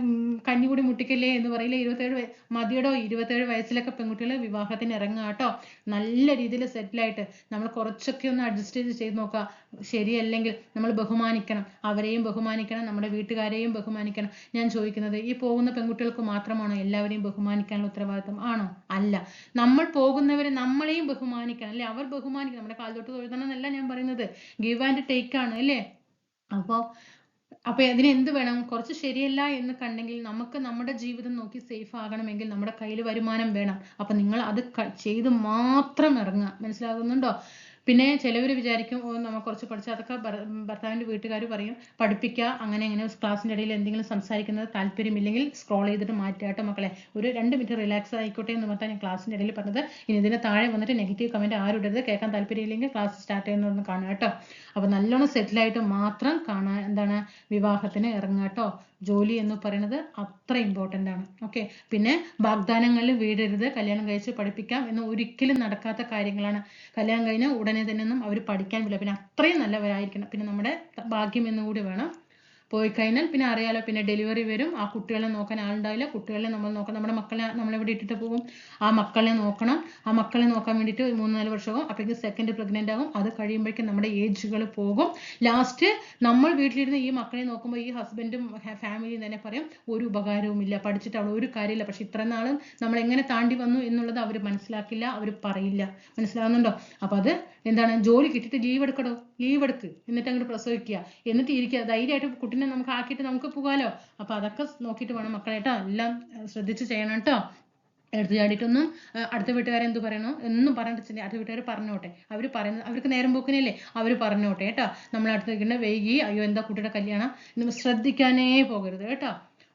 കഞ്ഞികൂടി മുട്ടിക്കല്ലേ എന്ന് പറയില്ലേ. 27 മതിയടോ. 27 വയസ്സിലൊക്കെ പെൺകുട്ടികൾ വിവാഹത്തിന് ഇറങ്ങുക കേട്ടോ. നല്ല രീതിയിൽ സെറ്റിലായിട്ട് നമ്മൾ കുറച്ചൊക്കെ ഒന്ന് അഡ്ജസ്റ്റ് ചെയ്ത് നോക്കുക. ശരിയല്ലെങ്കിൽ നമ്മൾ ബഹുമാനിക്കണം, അവരെയും ബഹുമാനിക്കണം, നമ്മുടെ വീട്ടുകാരെയും ബഹുമാനിക്കണം. ഞാൻ ചോദിക്കുന്നത്, ഈ പോകുന്ന പെൺകുട്ടികൾക്ക് മാത്രമാണോ എല്ലാവരെയും ബഹുമാനിക്കാനുള്ള ഉത്തരവാദിത്വം? ആണോ? അല്ല. നമ്മൾ പോകുന്നവരെ നമ്മളെയും ബഹുമാനിക്കണം അല്ലെ. അവർ ബഹുമാനിക്കണം, നമ്മുടെ കാൽതൊട്ട് തൊഴുതണം എന്നല്ല ഞാൻ പറയുന്നത്, ഗിവ് ആൻഡ് ടേക്ക് ആണ് അല്ലേ. അപ്പൊ അതിന് എന്ത് വേണം? കുറച്ച് ശരിയല്ല എന്ന് കണ്ടെങ്കിൽ നമുക്ക് നമ്മുടെ ജീവിതം നോക്കി സേഫ് ആകണമെങ്കിൽ നമ്മുടെ കയ്യിൽ വരുമാനം വേണം. അപ്പൊ നിങ്ങൾ അത് ചെയ്ത് മാത്രം ഇറങ്ങുക, മനസ്സിലാകുന്നുണ്ടോ? പിന്നെ ചിലവർ വിചാരിക്കും നമ്മൾ കുറച്ച് പഠിച്ചാൽ അതൊക്കെ ഭർത്താവിൻ്റെ വീട്ടുകാർ പറയും പഠിപ്പിക്കുക, അങ്ങനെ ക്ലാസ്സിൻ്റെ ഇടയിൽ എന്തെങ്കിലും സംസാരിക്കുന്നത് താല്പര്യമില്ലെങ്കിൽ സ്ക്രോൾ ചെയ്തിട്ട് മാറ്റാട്ടോ മക്കളെ. ഒരു 2 മിനിറ്റ് റിലാക്സ് ആയിക്കോട്ടെ എന്ന് പറഞ്ഞാൽ ഞാൻ ക്ലാസ്സിൻ്റെ ഇടയിൽ പറഞ്ഞത്. ഇനി ഇതിന് താഴെ വന്നിട്ട് നെഗറ്റീവ് കമൻറ്റ് ആരും ഇടരുത്. കേൾക്കാൻ താല്പര്യമില്ലെങ്കിൽ ക്ലാസ് സ്റ്റാർട്ട് ചെയ്യുന്നതൊന്ന് കാണുക കേട്ടോ. അപ്പോൾ നല്ലോണം സെറ്റിലായിട്ട് മാത്രം കാണാൻ എന്താണ് വിവാഹത്തിന് ഇറങ്ങുക കേട്ടോ. ജോലി എന്ന് പറയുന്നത് അത്ര ഇമ്പോർട്ടൻ്റ് ആണ്. ഓക്കെ. പിന്നെ വാഗ്ദാനങ്ങളിൽ വീഴരുത്. കല്യാണം കഴിച്ച് പഠിപ്പിക്കാം എന്ന് ഒരിക്കലും നടക്കാത്ത കാര്യങ്ങളാണ്. കല്യാണം കഴിഞ്ഞ ഉടനെ തന്നെ ഒന്നും അവർ പഠിക്കാൻ വില്ല. പിന്നെ അത്രയും നല്ലവരായിരിക്കണം. പിന്നെ നമ്മുടെ ഭാഗ്യം എന്നുകൂടി വേണം. പോയി കഴിഞ്ഞാൽ പിന്നെ അറിയാലോ, പിന്നെ ഡെലിവറി വരും, ആ കുട്ടികളെ നോക്കാൻ ആളുണ്ടാവില്ല, കുട്ടികളെ നമ്മൾ നോക്കണം, നമ്മുടെ മക്കളെ നമ്മളെവിടെ ഇട്ടിട്ട് പോകും? ആ മക്കളെ നോക്കണം. ആ മക്കളെ നോക്കാൻ വേണ്ടിയിട്ട് 3-4 വർഷമാകും. അപ്പോഴേക്കും സെക്കൻഡ് പ്രഗ്നൻ്റ് ആകും. അത് കഴിയുമ്പോഴേക്കും നമ്മുടെ ഏജുകൾ പോകും. ലാസ്റ്റ് നമ്മൾ വീട്ടിലിരുന്ന് ഈ മക്കളെ നോക്കുമ്പോൾ ഈ ഹസ്ബൻഡും ഫാമിലിയും തന്നെ പറയും ഒരു ഉപകാരവും ഇല്ല, പഠിച്ചിട്ട് അവൾ ഒരു കാര്യമില്ല. പക്ഷെ ഇത്ര നാളും നമ്മൾ എങ്ങനെ താണ്ടി വന്നു എന്നുള്ളത് അവർ മനസ്സിലാക്കില്ല, അവർ പറയില്ല. മനസ്സിലാകുന്നുണ്ടോ? അപ്പൊ അത് എന്താണ്? ജോലി കിട്ടിയിട്ട് ലീവ് എടുക്കടോ, ലീവ് എടുക്ക്, എന്നിട്ട് അങ്ങോട്ട് പ്രസവിക്കുക, എന്നിട്ട് ഇരിക്കുക, ധൈര്യമായിട്ട് കുട്ടീനെ നമുക്ക് ആക്കിയിട്ട് നമുക്ക് പോകാലോ. അപ്പൊ അതൊക്കെ നോക്കിയിട്ട് വേണം മക്കളെ കേട്ടോ. എല്ലാം ശ്രദ്ധിച്ച് ചെയ്യണം കേട്ടോ. എടുത്തു ചാടിയിട്ടൊന്നും അടുത്ത വീട്ടുകാരെന്ത് പറയണോ എന്നും പറഞ്ഞിട്ട് അടുത്ത വീട്ടുകാർ പറഞ്ഞോട്ടെ. അവർ പറയുന്നത് അവർക്ക് നേരം പോക്കിനല്ലേ, അവർ പറഞ്ഞോട്ടെ കേട്ടോ. നമ്മൾ അടുത്ത് നിൽക്കുന്ന വൈകി അയ്യോ എന്താ കുട്ടിയുടെ കല്യാണം എന്ന് ശ്രദ്ധിക്കാനേ പോകരുത് കേട്ടോ.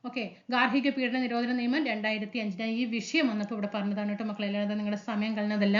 ഓക്കെ. ഗാർഹിക പീഡന നിരോധന നിയമം 2005 ഈ വിഷയം വന്നപ്പോൾ ഇവിടെ പറഞ്ഞതാണ് കേട്ടോ മക്കളെ. അല്ലാതെ നിങ്ങളുടെ സമയം കളഞ്ഞതല്ല.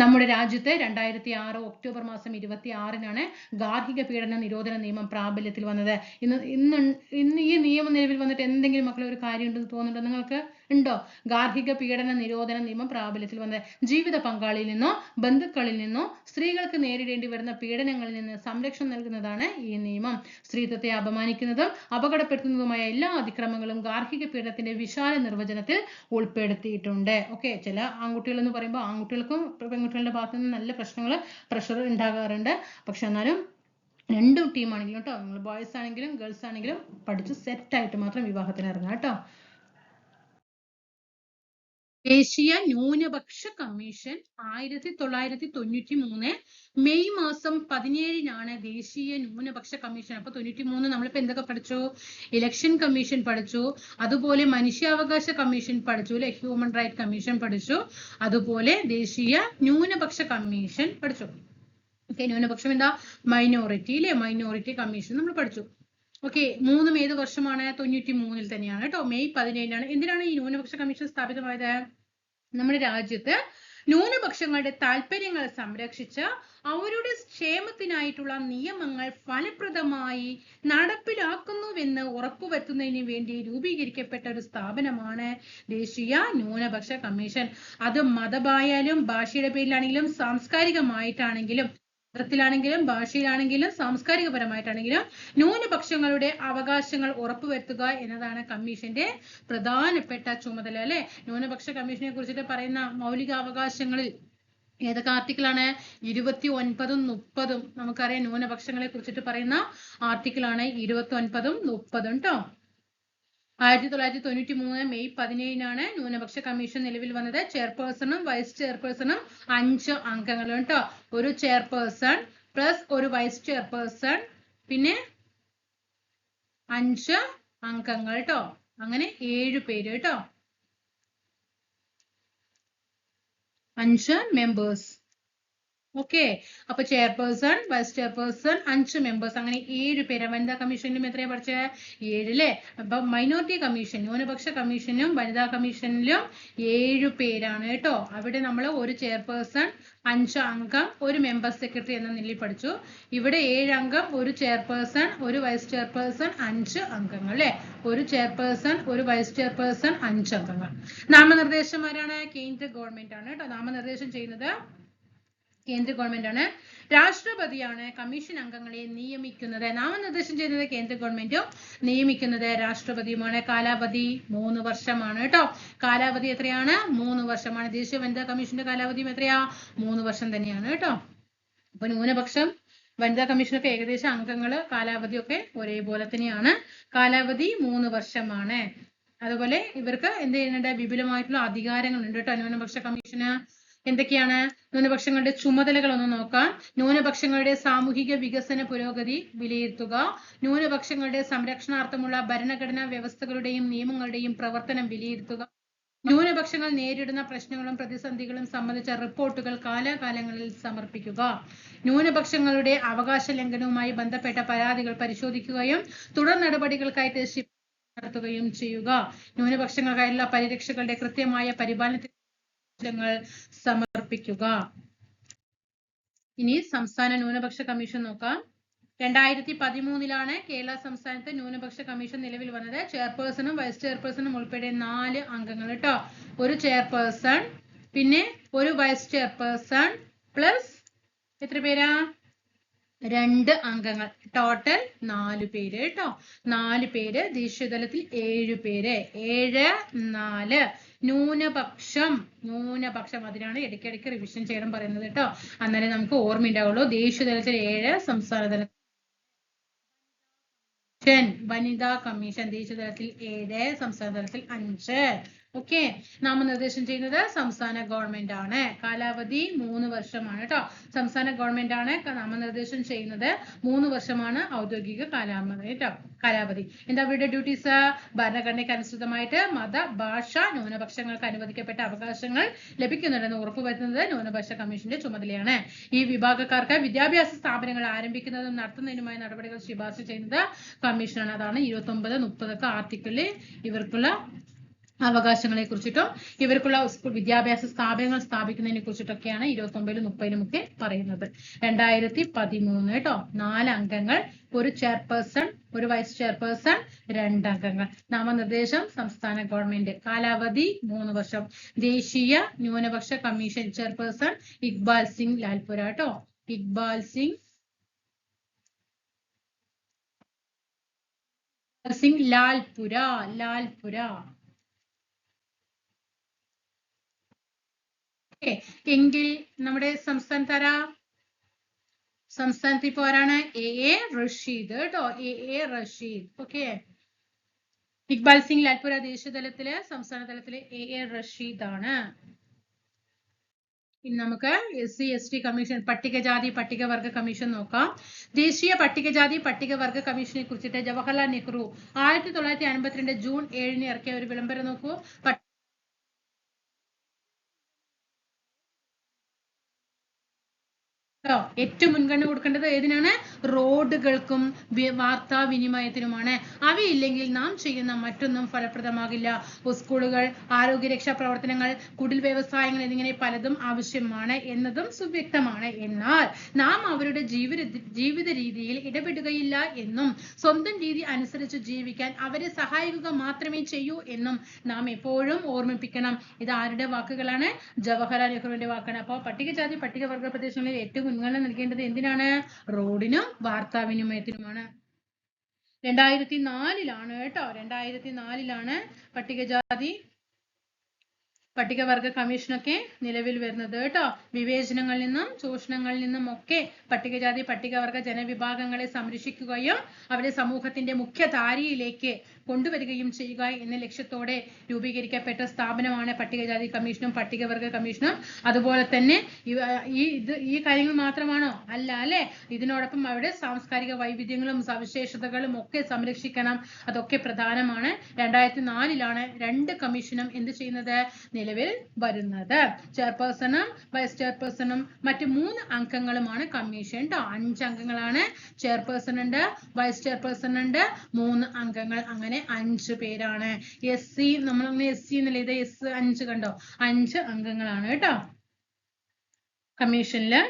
നമ്മുടെ രാജ്യത്ത് 2006 ഒക്ടോബർ മാസം 26-നാണ് ഗാർഹിക പീഡന നിരോധന നിയമം പ്രാബല്യത്തിൽ വന്നത്. ഇന്ന് ഈ നിയമം നിലവിൽ വന്നിട്ട് എന്തെങ്കിലും മക്കളെ ഒരു കാര്യം ഉണ്ടെന്ന് തോന്നുന്നുണ്ടോ നിങ്ങൾക്ക്? ഉണ്ടോ? ഗാർഹിക പീഡന നിരോധന നിയമം പ്രാബല്യത്തിൽ വന്നത് ജീവിത പങ്കാളിയിൽ നിന്നോ ബന്ധുക്കളിൽ നിന്നോ സ്ത്രീകൾക്ക് നേരിടേണ്ടി വരുന്ന പീഡനങ്ങളിൽ നിന്ന് സംരക്ഷണം നൽകുന്നതാണ് ഈ നിയമം. സ്ത്രീത്വത്തെ അപമാനിക്കുന്നതും അപകടപ്പെടുത്തുന്നതുമായ എല്ലാ അതിക്രമങ്ങളും ഗാർഹിക പീഡനത്തിന്റെ വിശാല നിർവചനത്തിൽ ഉൾപ്പെടുത്തിയിട്ടുണ്ട്. ഓക്കെ, ചില ആൺകുട്ടികൾ എന്ന് പറയുമ്പോൾ ആൺകുട്ടികൾക്കും പെൺകുട്ടികളുടെ ഭാഗത്തു നിന്ന് നല്ല പ്രഷർ ഉണ്ടാകാറുണ്ട്. പക്ഷെ എന്നാലും രണ്ടും ടീമാണെങ്കിലും കേട്ടോ, നിങ്ങൾ ബോയ്സ് ആണെങ്കിലും ഗേൾസ് ആണെങ്കിലും പഠിച്ച് സെറ്റ് ആയിട്ട് മാത്രം വിവാഹത്തിന് ഇറങ്ങാം കേട്ടോ. ദേശീയ ന്യൂനപക്ഷ കമ്മീഷൻ 1993 മെയ് മാസം 17-നാണ് ദേശീയ ന്യൂനപക്ഷ കമ്മീഷൻ. അപ്പൊ 93 നമ്മളിപ്പോ എന്തൊക്കെ പഠിച്ചു? ഇലക്ഷൻ കമ്മീഷൻ പഠിച്ചു, അതുപോലെ മനുഷ്യാവകാശ കമ്മീഷൻ പഠിച്ചു അല്ലെ, ഹ്യൂമൻ റൈറ്റ് കമ്മീഷൻ പഠിച്ചു, അതുപോലെ ദേശീയ ന്യൂനപക്ഷ കമ്മീഷൻ പഠിച്ചു. ഓക്കെ, ന്യൂനപക്ഷം എന്താ? മൈനോറിറ്റി അല്ലെ, മൈനോറിറ്റി കമ്മീഷൻ നമ്മൾ പഠിച്ചു. ഓക്കെ, മൂന്നും ഏത് വർഷമാണ്? 93-ൽ തന്നെയാണ് കേട്ടോ, മെയ് 17-നാണ്. എന്തിനാണ് ഈ ന്യൂനപക്ഷ കമ്മീഷൻ സ്ഥാപിതമായത്? നമ്മുടെ രാജ്യത്ത് ന്യൂനപക്ഷങ്ങളുടെ താല്പര്യങ്ങൾ സംരക്ഷിച്ച് അവരുടെ ക്ഷേമത്തിനായിട്ടുള്ള നിയമങ്ങൾ ഫലപ്രദമായി നടപ്പിലാക്കുന്നുവെന്ന് ഉറപ്പുവരുത്തുന്നതിന് വേണ്ടി രൂപീകരിക്കപ്പെട്ട ഒരു സ്ഥാപനമാണ് ദേശീയ ന്യൂനപക്ഷ കമ്മീഷൻ. അത് മതമായാലും ഭാഷയുടെ പേരിലാണെങ്കിലും സാംസ്കാരികമായിട്ടാണെങ്കിലും ാണെങ്കിലും ഭാഷയിലാണെങ്കിലും സാംസ്കാരികപരമായിട്ടാണെങ്കിലും ന്യൂനപക്ഷങ്ങളുടെ അവകാശങ്ങൾ ഉറപ്പുവരുത്തുക എന്നതാണ് കമ്മീഷന്റെ പ്രധാനപ്പെട്ട ചുമതല അല്ലെ. ന്യൂനപക്ഷ കമ്മീഷനെ കുറിച്ചിട്ട് പറയുന്ന മൗലിക അവകാശങ്ങളിൽ ഏതൊക്കെ ആർട്ടിക്കിളാണ്? 29-ഉം 30-ഉം. നമുക്കറിയാം ന്യൂനപക്ഷങ്ങളെ കുറിച്ചിട്ട് പറയുന്ന ആർട്ടിക്കിളാണ് 29-ഉം 30-ഉം കേട്ടോ. 1993 മെയ് 17-നാണ് ന്യൂനപക്ഷ കമ്മീഷൻ നിലവിൽ വന്നത്. ചെയർപേഴ്സണും വൈസ് ചെയർപേഴ്സണും 5 അംഗങ്ങളും കേട്ടോ. ഒരു ചെയർപേഴ്സൺ പ്ലസ് ഒരു വൈസ് ചെയർപേഴ്സൺ, പിന്നെ 5 അംഗങ്ങൾ കേട്ടോ. അങ്ങനെ 7 പേര് കേട്ടോ, 5 മെമ്പേഴ്സ്. ഓക്കെ, അപ്പൊ ചെയർപേഴ്സൺ, വൈസ് ചെയർപേഴ്സൺ, 5 മെമ്പേഴ്സ്, അങ്ങനെ 7 പേര്. വനിതാ കമ്മീഷനിലും എത്രയാ പഠിച്ചത്? 7 അല്ലേ. അപ്പൊ മൈനോറിറ്റി കമ്മീഷൻ, ന്യൂനപക്ഷ കമ്മീഷനും വനിതാ കമ്മീഷനിലും 7 പേരാണ് കേട്ടോ. അവിടെ നമ്മൾ ഒരു ചെയർപേഴ്സൺ, 5 അംഗം, ഒരു മെമ്പർ സെക്രട്ടറി എന്ന നിലയിൽ പഠിച്ചു. ഇവിടെ 7 അംഗം, ഒരു ചെയർപേഴ്സൺ, ഒരു വൈസ് ചെയർപേഴ്സൺ, 5 അംഗങ്ങൾ അല്ലെ. ഒരു ചെയർപേഴ്സൺ, ഒരു വൈസ് ചെയർപേഴ്സൺ, 5 അംഗങ്ങൾ. നാമനിർദ്ദേശം ആരാണ്? കേന്ദ്ര ഗവൺമെന്റ് ആണ് കേട്ടോ. നാമനിർദ്ദേശം ചെയ്യുന്നത് കേന്ദ്ര ഗവൺമെന്റ് ആണ്. രാഷ്ട്രപതിയാണ് കമ്മീഷൻ അംഗങ്ങളെ നിയമിക്കുന്നത്. നാമനിർദ്ദേശം ചെയ്യുന്നത് കേന്ദ്ര ഗവൺമെന്റും നിയമിക്കുന്നത് രാഷ്ട്രപതിയുമാണ്. കാലാവധി 3 വർഷമാണ് കേട്ടോ. കാലാവധി എത്രയാണ്? 3 വർഷമാണ്. ദേശീയ വനിതാ കമ്മീഷന്റെ കാലാവധിയും എത്രയാ? 3 വർഷം തന്നെയാണ് കേട്ടോ. അപ്പൊ ന്യൂനപക്ഷം, വനിതാ കമ്മീഷനൊക്കെ ഏകദേശം അംഗങ്ങള് കാലാവധിയൊക്കെ ഒരേപോലെ തന്നെയാണ്. കാലാവധി 3 വർഷമാണ്. അതുപോലെ ഇവർക്ക് എന്ത് ചെയ്യുന്നുണ്ട്? വിപുലമായിട്ടുള്ള അധികാരങ്ങളുണ്ട് കേട്ടോ ന്യൂനപക്ഷ കമ്മീഷന്. എന്തൊക്കെയാണ് ന്യൂനപക്ഷങ്ങളുടെ ചുമതലകൾ ഒന്ന് നോക്കാം? ന്യൂനപക്ഷങ്ങളുടെ സാമൂഹിക വികസന പുരോഗതി വിലയിരുത്തുക, ന്യൂനപക്ഷങ്ങളുടെ സംരക്ഷണാർത്ഥമുള്ള ഭരണഘടനാ വ്യവസ്ഥകളുടെയും നിയമങ്ങളുടെയും പ്രവർത്തനം വിലയിരുത്തുക, ന്യൂനപക്ഷങ്ങൾ നേരിടുന്ന പ്രശ്നങ്ങളും പ്രതിസന്ധികളും സംബന്ധിച്ച റിപ്പോർട്ടുകൾ കാലാകാലങ്ങളിൽ സമർപ്പിക്കുക, ന്യൂനപക്ഷങ്ങളുടെ അവകാശ ലംഘനവുമായി ബന്ധപ്പെട്ട പരാതികൾ പരിശോധിക്കുകയും തുടർ നടപടികൾക്കായിട്ട് നടത്തുകയും ചെയ്യുക, ന്യൂനപക്ഷങ്ങൾക്കായുള്ള പരിരക്ഷകളുടെ കൃത്യമായ പരിപാലനത്തിന് സമർപ്പിക്കുക. ഇനി സംസ്ഥാന ന്യൂനപക്ഷ കമ്മീഷൻ നോക്കാം. 2013-ലാണ് കേരള സംസ്ഥാനത്ത് ന്യൂനപക്ഷ കമ്മീഷൻ നിലവിൽ വന്നത്. ചെയർപേഴ്സണും വൈസ് ചെയർപേഴ്സണും ഉൾപ്പെടെ 4 അംഗങ്ങൾ കേട്ടോ. ഒരു ചെയർപേഴ്സൺ, പിന്നെ ഒരു വൈസ് ചെയർപേഴ്സൺ പ്ലസ് എത്ര പേരാ? 2 അംഗങ്ങൾ. ടോട്ടൽ 4 പേര് കേട്ടോ. 4 പേര്. ദേശീയതലത്തിൽ 7 പേര്. 7, 4. ന്യൂനപക്ഷം, അതിനാണ് ഇടയ്ക്കിടയ്ക്ക് റിവിഷൻ ചെയ്യണം പറയുന്നത് കേട്ടോ. അന്നേരം നമുക്ക് ഓർമ്മയുണ്ടാവുള്ളൂ. ദേശീയതലത്തിൽ 7, സംസ്ഥാന തലത്തിൽ വനിതാ കമ്മീഷൻ ദേശീയതലത്തിൽ 7, സംസ്ഥാന തലത്തിൽ 5. ഓക്കെ, നാമനിർദ്ദേശം ചെയ്യുന്നത് സംസ്ഥാന ഗവൺമെന്റ് ആണ്. കാലാവധി 3 വർഷമാണ് കേട്ടോ. സംസ്ഥാന ഗവൺമെന്റ് ആണ് നാമനിർദ്ദേശം ചെയ്യുന്നത്. 3 വർഷമാണ് ഔദ്യോഗിക കാലാവധി. എന്താ അവരുടെ ഡ്യൂട്ടീസ്? ഭരണഘടനയ്ക്ക് അനുസൃതമായിട്ട് മത, ഭാഷ, ന്യൂനപക്ഷങ്ങൾക്ക് അനുവദിക്കപ്പെട്ട അവകാശങ്ങൾ ലഭിക്കുന്നുണ്ടെന്ന് ഉറപ്പുവരുത്തുന്നത് ന്യൂനപക്ഷ കമ്മീഷന്റെ ചുമതലയാണ്. ഈ വിഭാഗക്കാർക്ക് വിദ്യാഭ്യാസ സ്ഥാപനങ്ങൾ ആരംഭിക്കുന്നതും നടത്തുന്നതിനുമായ നടപടികൾ ശുപാർശ ചെയ്യുന്നത് കമ്മീഷനാണ്. അതാണ് 29, 30 ആർട്ടിക്കിളിൽ ഇവർക്കുള്ള അവകാശങ്ങളെ കുറിച്ചിട്ടും ഇവർക്കുള്ള സ്കൂൾ വിദ്യാഭ്യാസ സ്ഥാപനങ്ങൾ സ്ഥാപിക്കുന്നതിനെ കുറിച്ചിട്ടൊക്കെയാണ് 29-ലും 30-ലും ഒക്കെ പറയുന്നത്. 2013 കേട്ടോ. 4 അംഗങ്ങൾ, ഒരു ചെയർപേഴ്സൺ, ഒരു വൈസ് ചെയർപേഴ്സൺ, 2 അംഗങ്ങൾ. നാമനിർദ്ദേശം സംസ്ഥാന ഗവൺമെന്റ്. കാലാവധി 3 വർഷം. ദേശീയ ന്യൂനപക്ഷ കമ്മീഷൻ ചെയർപേഴ്സൺ ഇക്ബാൽ സിംഗ് ലാൽപുര കേട്ടോ. ഇക്ബാൽ സിംഗ് ലാൽപുര. എങ്കിൽ നമ്മുടെ സംസ്ഥാനത്ത് ഇപ്പൊ ആരാണ്? എ റഷീദ് കേട്ടോ. എ റഷീദ്. ഓക്കെ. ഇക്ബാൽ സിംഗ് ലാൽപുര ദേശീയ തലത്തില്, സംസ്ഥാന തലത്തില് എ റഷീദ് ആണ്. ഇനി നമുക്ക് SC ST കമ്മീഷൻ, പട്ടികജാതി പട്ടികവർഗ കമ്മീഷൻ നോക്കാം. ദേശീയ പട്ടികജാതി പട്ടികവർഗ കമ്മീഷനെ കുറിച്ചിട്ട് ജവഹർലാൽ നെഹ്റു 1952 ജൂൺ 7-ന് ഇറക്കിയ ഒരു വിളംബരം നോക്കൂ. ഏറ്റവും മുൻഗണന കൊടുക്കേണ്ടത് ഏതിനാണ്? റോഡുകൾക്കും വാർത്താവിനിമയത്തിനുമാണ്. അവയില്ലെങ്കിൽ നാം ചെയ്യുന്ന മറ്റൊന്നും ഫലപ്രദമാകില്ല. സ്കൂളുകൾ, ആരോഗ്യരക്ഷാ പ്രവർത്തനങ്ങൾ, കുടിൽ വ്യവസായങ്ങൾ എന്നിങ്ങനെ പലതും ആവശ്യമാണ് എന്നതും സുവ്യക്തമാണ്. എന്നാൽ നാം അവരുടെ ജീവിത രീതിയിൽ ഇടപെടുകയില്ല എന്നും സ്വന്തം രീതി അനുസരിച്ച് ജീവിക്കാൻ അവരെ സഹായിക്കുക മാത്രമേ ചെയ്യൂ എന്നും നാം എപ്പോഴും ഓർമ്മിപ്പിക്കണം. ഇത് ആരുടെ വാക്കുകളാണ്? ജവഹർലാൽ നെഹ്റുവിന്റെ വാക്കാണ്. അപ്പോൾ പട്ടികജാതി പട്ടികവർഗ പ്രദേശങ്ങളിൽ ഏറ്റവും മുൻഗണന നൽകേണ്ടത് എന്തിനാണ്? റോഡിനും വാർത്താവിനിമയത്തിനുമാണ്. 2004-ലാണ് കേട്ടോ. 2004-ലാണ് പട്ടികജാതി പട്ടികവർഗ കമ്മീഷനൊക്കെ നിലവിൽ വരുന്നത് കേട്ടോ. വിവേചനങ്ങളിൽ നിന്നും ചൂഷണങ്ങളിൽ നിന്നും ഒക്കെ പട്ടികജാതി പട്ടികവർഗ ജനവിഭാഗങ്ങളെ സംരക്ഷിക്കുകയും അവരെ സമൂഹത്തിന്റെ മുഖ്യധാരയിലേക്ക് കൊണ്ടുവരികയും ചെയ്യുക എന്ന ലക്ഷ്യത്തോടെ രൂപീകരിക്കപ്പെട്ട സ്ഥാപനമാണ് പട്ടികജാതി കമ്മീഷനും പട്ടികവർഗ കമ്മീഷനും. അതുപോലെ തന്നെ ഈ കാര്യങ്ങൾ മാത്രമാണോ? അല്ല അല്ലെ. ഇതിനോടൊപ്പം അവരുടെ സാംസ്കാരിക വൈവിധ്യങ്ങളും സവിശേഷതകളും ഒക്കെ സംരക്ഷിക്കണം. അതൊക്കെ പ്രധാനമാണ്. 2004-ലാണ് 2 കമ്മീഷനും എന്ത് ചെയ്യുന്നത്? നിലവിൽ വരുന്നത്. ചെയർപേഴ്സണും വൈസ് ചെയർപേഴ്സണും മറ്റ് 3 അംഗങ്ങളുമാണ് കമ്മീഷൻ ട്ടോ. 5 അംഗങ്ങളാണ്. ചെയർപേഴ്സൺ ഉണ്ട്, വൈസ് ചെയർപേഴ്സൺ ഉണ്ട്, 3 അംഗങ്ങൾ. അങ്ങനെ 5 പേരാണ്. SC നമ്മൾ SC എന്നല്ലേ ഇത്? S5 കണ്ടോ? 5 അംഗങ്ങളാണ് കേട്ടോ കമ്മീഷനില്.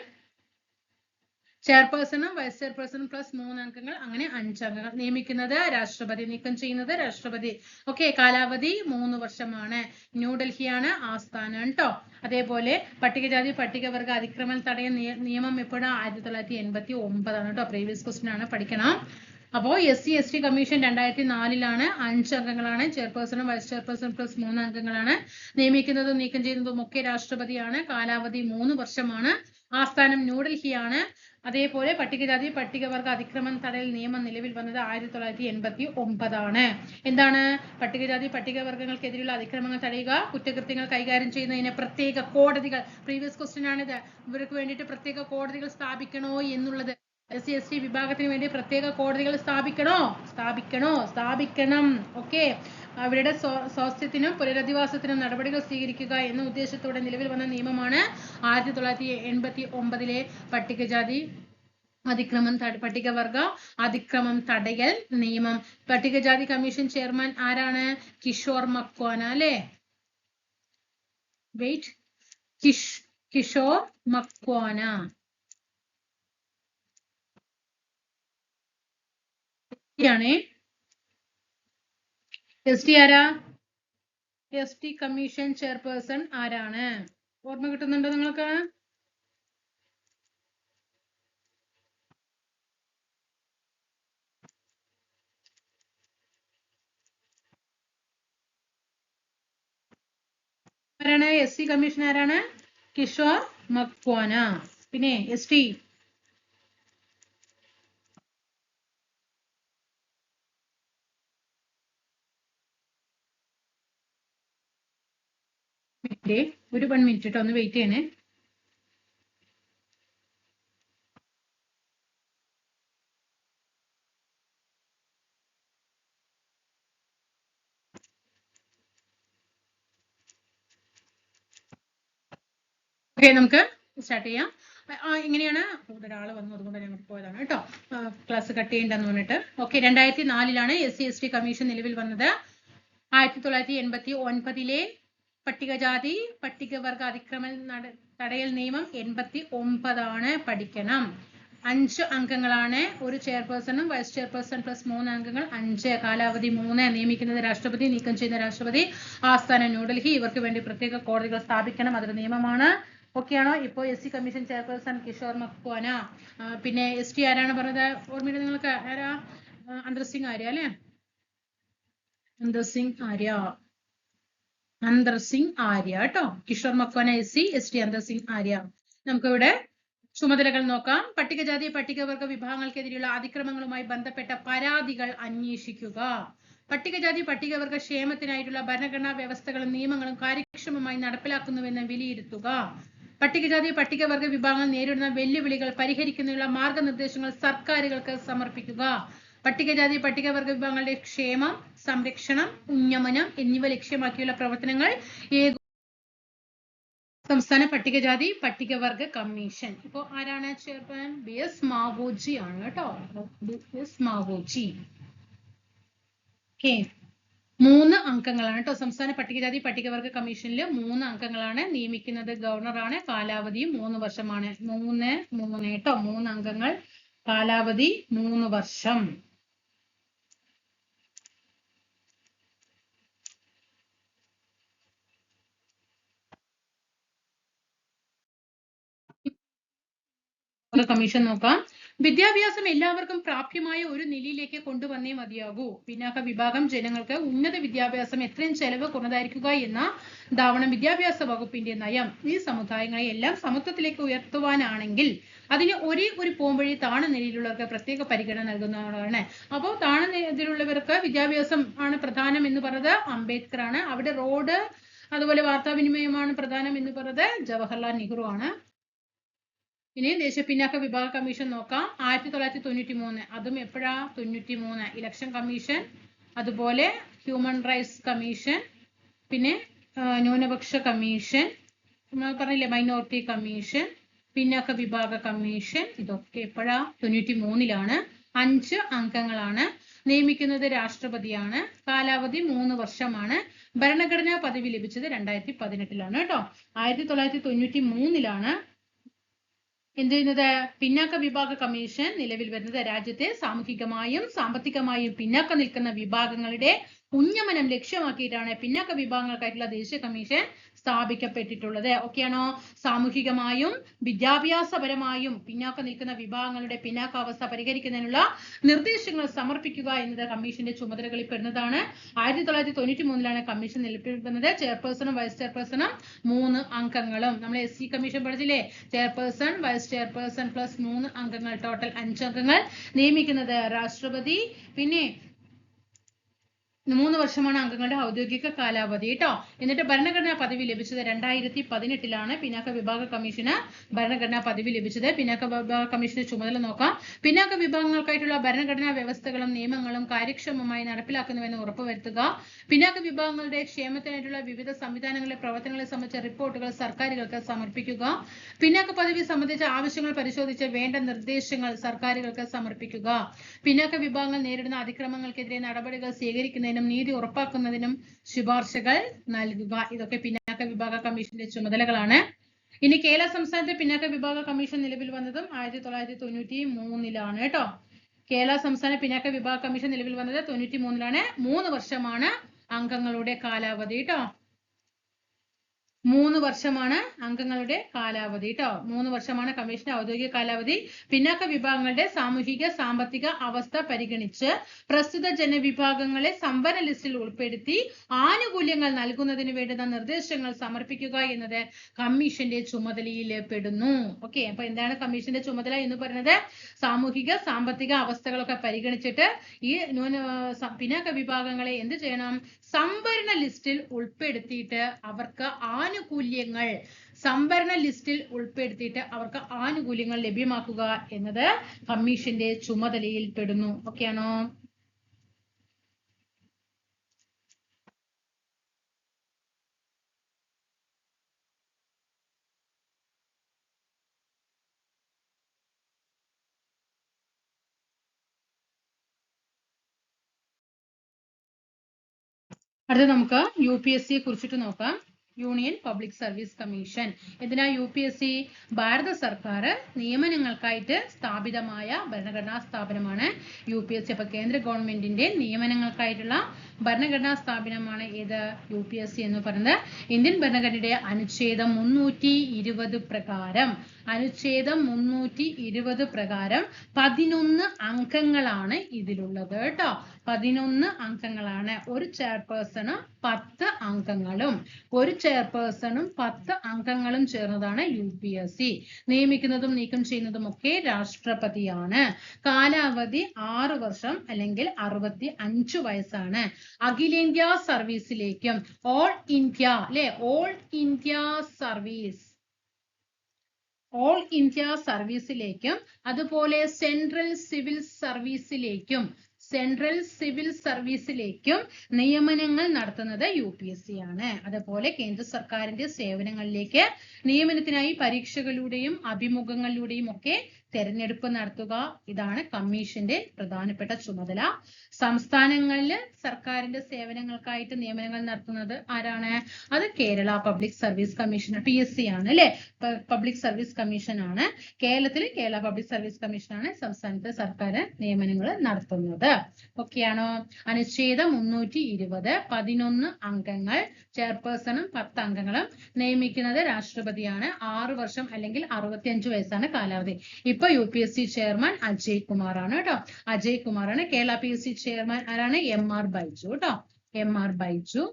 ചെയർപേഴ്സണും വൈസ് ചെയർപേഴ്സണും പ്ലസ് 3 അംഗങ്ങൾ, അങ്ങനെ 5 അംഗങ്ങൾ. നിയമിക്കുന്നത് രാഷ്ട്രപതി, നീക്കം ചെയ്യുന്നത് രാഷ്ട്രപതി. ഓക്കെ. കാലാവധി 3 വർഷമാണ്. ന്യൂഡൽഹിയാണ് ആസ്ഥാനം കേട്ടോ. അതേപോലെ പട്ടികജാതി പട്ടികവർഗ അതിക്രമം തടയാൻ നിയമം എപ്പോഴാണ്? 1989 കേട്ടോ. പ്രീവിയസ് ക്വസ്റ്റ്യൻ ആണ്, പഠിക്കണം. അപ്പോൾ SC ST കമ്മീഷൻ 2004-ലാണ്. 5 അംഗങ്ങളാണ്. ചെയർപേഴ്സണും വൈസ് ചെയർപേഴ്സണും പ്ലസ് 3 അംഗങ്ങളാണ്. നിയമിക്കുന്നതും നീക്കം ചെയ്യുന്നതും ഒക്കെ രാഷ്ട്രപതിയാണ്. കാലാവധി 3 വർഷമാണ്. ആസ്ഥാനം ന്യൂഡൽഹിയാണ്. അതേപോലെ പട്ടികജാതി പട്ടികവർഗ അതിക്രമം തടയൽ നിയമം നിലവിൽ വന്നത് 1989-ആണ്. എന്താണ്? പട്ടികജാതി പട്ടികവർഗങ്ങൾക്കെതിരെയുള്ള അതിക്രമങ്ങൾ തടയുക, കുറ്റകൃത്യങ്ങൾ കൈകാര്യം ചെയ്യുന്നതിന് പ്രത്യേക കോടതികൾ. പ്രീവിയസ് ക്വസ്റ്റ്യൻ ആണിത്. ഇവർക്ക് വേണ്ടിയിട്ട് പ്രത്യേക കോടതികൾ സ്ഥാപിക്കണോ എന്നുള്ളത്. SC ST വിഭാഗത്തിന് വേണ്ടി പ്രത്യേക കോടതികൾ സ്ഥാപിക്കണം. ഓക്കെ. അവരുടെ സ്വാസ്ഥ്യത്തിനും പുനരധിവാസത്തിനും നടപടികൾ സ്വീകരിക്കുക എന്ന ഉദ്ദേശത്തോടെ നിലവിൽ വന്ന നിയമമാണ് 1989-ലെ പട്ടികജാതി പട്ടികവർഗ അതിക്രമം തടയൽ നിയമം. പട്ടികജാതി കമ്മീഷൻ ചെയർമാൻ ആരാണ്? കിഷോർ മക്വാന അല്ലേ? കിഷോർ മക്വാന. ST ആരാ? ST കമ്മീഷൻ ചെയർപേഴ്സൺ ആരാണ്? ഓർമ്മ കിട്ടുന്നുണ്ടോ നിങ്ങൾക്ക്? ആരാണ്? SC കമ്മീഷൻ ആരാണ്? കിഷോർ മക്വാന. പിന്നെ ST ഒരു 1 മിനിറ്റ് കേട്ടോ, ഒന്ന് വെയിറ്റ് ചെയ്യണേ. ഓക്കെ, നമുക്ക് സ്റ്റാർട്ട് ചെയ്യാം. ഇങ്ങനെയാണ്. ഒരാൾ വന്നു, അതുകൊണ്ട് ഞങ്ങൾ പോയതാണ് കേട്ടോ. ക്ലാസ് കട്ട് ചെയ്യണ്ടെന്ന് പറഞ്ഞിട്ട്. ഓക്കെ. 2004-ലാണ് SC ST കമ്മീഷൻ നിലവിൽ വന്നത്. 1989 പട്ടികജാതി പട്ടികവർഗ അതിക്രമം തടയൽ നിയമം 89 പഠിക്കണം. 5 അംഗങ്ങളാണ്. ഒരു ചെയർപേഴ്സണും വൈസ് ചെയർപേഴ്സൺ പ്ലസ് 3 അംഗങ്ങൾ 5. കാലാവധി 3. നിയമിക്കുന്നത് രാഷ്ട്രപതി, നീക്കം ചെയ്യുന്ന രാഷ്ട്രപതി. ആസ്ഥാനം ന്യൂഡൽഹി. ഇവർക്ക് വേണ്ടി പ്രത്യേക കോടതികൾ സ്ഥാപിക്കണം, അതൊരു നിയമമാണ്. ഓക്കെയാണോ? ഇപ്പോൾ SC commission chairperson Kishore Makwana. പിന്നെ ST ആരാണ് പറഞ്ഞത്? ഓർമ്മയില്ല നിങ്ങൾക്ക്? ആരാ? അന്തർ സിംഗ് ആര്യ അല്ലേ? അന്തർ സിംഗ് ആര്യ കേട്ടോ. കിഷോർ മക്വാന SC, ST അന്തർ സിംഗ് ആര്യ. നമുക്കിവിടെ ചുമതലകൾ നോക്കാം. പട്ടികജാതി പട്ടികവർഗ വിഭാഗങ്ങൾക്കെതിരെയുള്ള അതിക്രമങ്ങളുമായി ബന്ധപ്പെട്ട പരാതികൾ അന്വേഷിക്കുക. പട്ടികജാതി പട്ടികവർഗ ക്ഷേമത്തിനായിട്ടുള്ള ഭരണഘടനാ വ്യവസ്ഥകളും നിയമങ്ങളും കാര്യക്ഷമമായി നടപ്പിലാക്കുന്നുവെന്ന് വിലയിരുത്തുക. പട്ടികജാതി പട്ടികവർഗ വിഭാഗങ്ങൾ നേരിടുന്ന വെല്ലുവിളികൾ പരിഹരിക്കുന്നതിനുള്ള മാർഗനിർദ്ദേശങ്ങൾ സർക്കാരുകൾക്ക് സമർപ്പിക്കുക. പട്ടികജാതി പട്ടികവർഗ വിഭാഗങ്ങളുടെ ക്ഷേമം, സംരക്ഷണം, ഉന്നമനം എന്നിവ ലക്ഷ്യമാക്കിയുള്ള പ്രവർത്തനങ്ങൾ സംസ്ഥാന പട്ടികജാതി പട്ടികവർഗ കമ്മീഷൻ. ഇപ്പോ ആരാണ് ചെയർമാൻ? BS മാവോജി ആണ് കേട്ടോ. BS മാവോജി. ഓക്കെ, 3 അംഗങ്ങളാണ് കേട്ടോ. സംസ്ഥാന പട്ടികജാതി പട്ടികവർഗ കമ്മീഷനിൽ 3 അംഗങ്ങളാണ്. നിയമിക്കുന്നത് ഗവർണറാണ്. കാലാവധിയും 3 വർഷമാണ്. 3 കേട്ടോ. 3 അംഗങ്ങൾ, കാലാവധി 3 വർഷം. കമ്മീഷൻ നോക്കാം. വിദ്യാഭ്യാസം എല്ലാവർക്കും പ്രാപ്യമായ ഒരു നിലയിലേക്ക് കൊണ്ടുവന്നേ മതിയാകൂ. പിന്നാക്ക വിഭാഗം ജനങ്ങൾക്ക് ഉന്നത വിദ്യാഭ്യാസം എത്രയും ചെലവ് കുറഞ്ഞതായിരിക്കുക എന്ന ധാവണം വിദ്യാഭ്യാസ വകുപ്പിന്റെ നയം. ഈ സമുദായങ്ങളെ എല്ലാം സമത്വത്തിലേക്ക് ഉയർത്തുവാനാണെങ്കിൽ അതിന് ഒരേ ഒരു പോംവഴി താണ നിലയിലുള്ളവർക്ക് പ്രത്യേക പരിഗണന നൽകുന്നതാണ്. അപ്പോൾ താണ നിലയിലുള്ളവർക്ക് വിദ്യാഭ്യാസം ആണ് പ്രധാനം എന്ന് പറഞ്ഞത് അംബേദ്കർ ആണ്. അവിടെ റോഡ് അതുപോലെ വാർത്താവിനിമയമാണ് പ്രധാനം എന്ന് പറഞ്ഞത് ജവഹർലാൽ നെഹ്റു ആണ്. ഇനി ദേശീയ പിന്നാക്ക വിഭാഗ കമ്മീഷൻ നോക്കാം. 1993. അതും എപ്പോഴാ? 93. ഇലക്ഷൻ കമ്മീഷൻ, അതുപോലെ ഹ്യൂമൻ റൈറ്റ്സ് കമ്മീഷൻ, പിന്നെ ന്യൂനപക്ഷ കമ്മീഷൻ, പറഞ്ഞില്ലേ മൈനോറിറ്റി കമ്മീഷൻ, പിന്നാക്ക വിഭാഗ കമ്മീഷൻ. ഇതൊക്കെ എപ്പോഴാ? 93ലാണ്. 5 അംഗങ്ങളാണ്. നിയമിക്കുന്നത് രാഷ്ട്രപതിയാണ്. കാലാവധി 3 വർഷമാണ്. ഭരണഘടനാ പദവി ലഭിച്ചത് 2018ലാണ് കേട്ടോ. 1993ലാണ് എന്ത് ചെയ്യുന്നത്? പിന്നാക്ക വിഭാഗ കമ്മീഷൻ നിലവിൽ വരുന്നത്. രാജ്യത്തെ സാമൂഹികമായും സാമ്പത്തികമായും പിന്നാക്കം നിൽക്കുന്ന വിഭാഗങ്ങളുടെ ഉന്നമനം ലക്ഷ്യമാക്കിയിട്ടാണ് പിന്നാക്ക വിഭാഗങ്ങൾക്കായിട്ടുള്ള ദേശീയ കമ്മീഷൻ സ്ഥാപിക്കപ്പെട്ടിട്ടുള്ളത്. ഓക്കെയാണോ? സാമൂഹികമായും വിദ്യാഭ്യാസപരമായും പിന്നാക്കം നിൽക്കുന്ന വിഭാഗങ്ങളുടെ പിന്നാക്കാവസ്ഥ പരിഹരിക്കുന്നതിനുള്ള നിർദ്ദേശങ്ങൾ സമർപ്പിക്കുക എന്നത് കമ്മീഷന്റെ ചുമതലകളിൽ പെടുന്നതാണ്. 1993ലാണ് കമ്മീഷൻ നിലവിൽ വന്നത്. ചെയർപേഴ്സണും വൈസ് ചെയർപേഴ്സണും 3 അംഗങ്ങളും. നമ്മൾ SC കമ്മീഷൻ പഠിച്ചില്ലേ? ചെയർപേഴ്സൺ, വൈസ് ചെയർപേഴ്സൺ പ്ലസ് 3 അംഗങ്ങൾ, ടോട്ടൽ 5 അംഗങ്ങൾ. നിയമിക്കുന്നത് രാഷ്ട്രപതി. പിന്നെ 3 വർഷമാണ് അംഗങ്ങളുടെ ഔദ്യോഗിക കാലാവധി കേട്ടോ. എന്നിട്ട് ഭരണഘടനാ പദവി ലഭിച്ചത് 2018ലാണ്. പിന്നാക്ക വിഭാഗ കമ്മീഷന് ഭരണഘടനാ പദവി ലഭിച്ചത്. പിന്നാക്ക വിഭാഗ കമ്മീഷന്റെ ചുമതല നോക്കാം. പിന്നാക്ക വിഭാഗങ്ങൾക്കായിട്ടുള്ള ഭരണഘടനാ വ്യവസ്ഥകളും നിയമങ്ങളും കാര്യക്ഷമമായി നടപ്പിലാക്കുന്നുവെന്ന് ഉറപ്പുവരുത്തുക. പിന്നാക്ക വിഭാഗങ്ങളുടെ ക്ഷേമത്തിനായിട്ടുള്ള വിവിധ സംവിധാനങ്ങളിലെ പ്രവർത്തനങ്ങളെ സംബന്ധിച്ച റിപ്പോർട്ടുകൾ സർക്കാരുകൾക്ക് സമർപ്പിക്കുക. പിന്നാക്ക പദവി സംബന്ധിച്ച ആവശ്യങ്ങൾ പരിശോധിച്ച് വേണ്ട നിർദ്ദേശങ്ങൾ സർക്കാരുകൾക്ക് സമർപ്പിക്കുക. പിന്നാക്ക വിഭാഗങ്ങൾ നേരിടുന്ന അതിക്രമങ്ങൾക്കെതിരെ നടപടികൾ സ്വീകരിക്കുന്നതിനും നീതി ഉറപ്പാക്കുന്നതിനും ശുപാർശകൾ നൽകുക. ഇതൊക്കെ പിന്നാക്ക വിഭാഗ കമ്മീഷന്റെ ചുമതലകളാണ്. ഇനി കേരള സംസ്ഥാനത്തെ പിന്നാക്ക വിഭാഗ കമ്മീഷൻ നിലവിൽ വന്നതും 1993ലാണ് കേട്ടോ. കേരള സംസ്ഥാന പിന്നാക്ക വിഭാഗ കമ്മീഷൻ നിലവിൽ വന്നത് 93ലാണ്. 3 വർഷമാണ് അംഗങ്ങളുടെ കാലാവധി കേട്ടോ. 3 വർഷമാണ് അംഗങ്ങളുടെ കാലാവധി കേട്ടോ. 3 വർഷമാണ് കമ്മീഷന്റെ ഔദ്യോഗിക കാലാവധി. പിന്നാക്ക വിഭാഗങ്ങളുടെ സാമൂഹിക സാമ്പത്തിക അവസ്ഥ പരിഗണിച്ച് പ്രസ്തുത ജനവിഭാഗങ്ങളെ സംവരണ ലിസ്റ്റിൽ ഉൾപ്പെടുത്തി ആനുകൂല്യങ്ങൾ നൽകുന്നതിന് വേണ്ടുന്ന നിർദ്ദേശങ്ങൾ സമർപ്പിക്കുക എന്നത് കമ്മീഷന്റെ ചുമതലയിൽ പെടുന്നു. ഓക്കെ, അപ്പൊ എന്താണ് കമ്മീഷന്റെ ചുമതല എന്ന് പറയുന്നത്? സാമൂഹിക സാമ്പത്തിക അവസ്ഥകളൊക്കെ പരിഗണിച്ചിട്ട് ഈ പിന്നാക്ക വിഭാഗങ്ങളെ എന്ത് ചെയ്യണം? സംവരണ ലിസ്റ്റിൽ ഉൾപ്പെടുത്തിയിട്ട് അവർക്ക് ആനുകൂല്യങ്ങൾ ലഭ്യമാക്കുക എന്നത് കമ്മീഷന്റെ ചുമതലയിൽ പെടുന്നു. ഓക്കെയാണോ? അടുത്ത നമുക്ക് UPSC കുറിച്ചിട്ട് നോക്കാം. Union public service commission. ഇതിനാ UPSC ഭാരത സർക്കാർ നിയമനങ്ങൾക്കായിട്ട് സ്ഥാപിതമായ ഭരണഘടനാ സ്ഥാപനമാണ് UPSC. അപ്പൊ കേന്ദ്ര ഗവൺമെന്റിന്റെ നിയമനങ്ങൾക്കായിട്ടുള്ള ഭരണഘടനാ സ്ഥാപനമാണ് ഏത് UPSC എന്ന് പറയുന്നത്. ഇന്ത്യൻ ഭരണഘടനയുടെ അനുച്ഛേദം 320 പ്രകാരം അനുച്ഛേദം 320 പ്രകാരം 11 അംഗങ്ങളാണ് ഇതിലുള്ളത് കേട്ടോ. 11 അംഗങ്ങളാണ്. ഒരു ചെയർപേഴ്സണും 10 അംഗങ്ങളും ഒരു ചെയർപേഴ്സണും 10 അംഗങ്ങളും ചേർന്നതാണ് UPSC. നിയമിക്കുന്നതും നീക്കം ചെയ്യുന്നതും ഒക്കെ രാഷ്ട്രപതിയാണ്. കാലാവധി 6 വർഷം അല്ലെങ്കിൽ 65 വയസ്സാണ്. അഖിലേന്ത്യാ സർവീസിലേക്കും ഓൾ ഇന്ത്യ അല്ലെ ഓൾ ഇന്ത്യ സർവീസിലേക്കും അതുപോലെ സെൻട്രൽ സിവിൽ സർവീസിലേക്കും നിയമനങ്ങൾ നടത്തുന്നത് UPSC ആണ്. അതുപോലെ കേന്ദ്ര സർക്കാരിന്റെ സേവനങ്ങളിലേക്ക് നിയമനത്തിനായി പരീക്ഷകളിലൂടെയും അഭിമുഖങ്ങളിലൂടെയും ഒക്കെ തെരഞ്ഞെടുപ്പ് നടത്തുക. ഇതാണ് കമ്മീഷന്റെ പ്രധാനപ്പെട്ട ചുമതല. സംസ്ഥാനങ്ങളിൽ സർക്കാരിന്റെ സേവനങ്ങൾക്കായിട്ട് നിയമനങ്ങൾ നടത്തുന്നത് ആരാണ്? അത് Kerala public service commission PSC ആണ് അല്ലെ. പബ്ലിക് സർവീസ് കമ്മീഷൻ ആണ്. കേരളത്തിൽ കേരള പബ്ലിക് സർവീസ് കമ്മീഷൻ ആണ് സംസ്ഥാനത്തെ സർക്കാർ നിയമനങ്ങൾ നടത്തുന്നത്. ഓക്കെയാണോ? അനുച്ഛേദം 320 11 അംഗങ്ങൾ, ചെയർപേഴ്സണും 10 അംഗങ്ങളും. നിയമിക്കുന്നത് രാഷ്ട്രപതിയാണ്. 6 വർഷം അല്ലെങ്കിൽ 65 വയസ്സാണ് കാലാവധി. ഇപ്പൊ UPSC ചെയർമാൻ അജയ് കുമാർ ആണ് കേട്ടോ. അജയ് കുമാർ ആണ്. കേരള PSC ചെയർമാൻ ആരാണ്? MR ബൈജു കേട്ടോ. MR ബൈജു.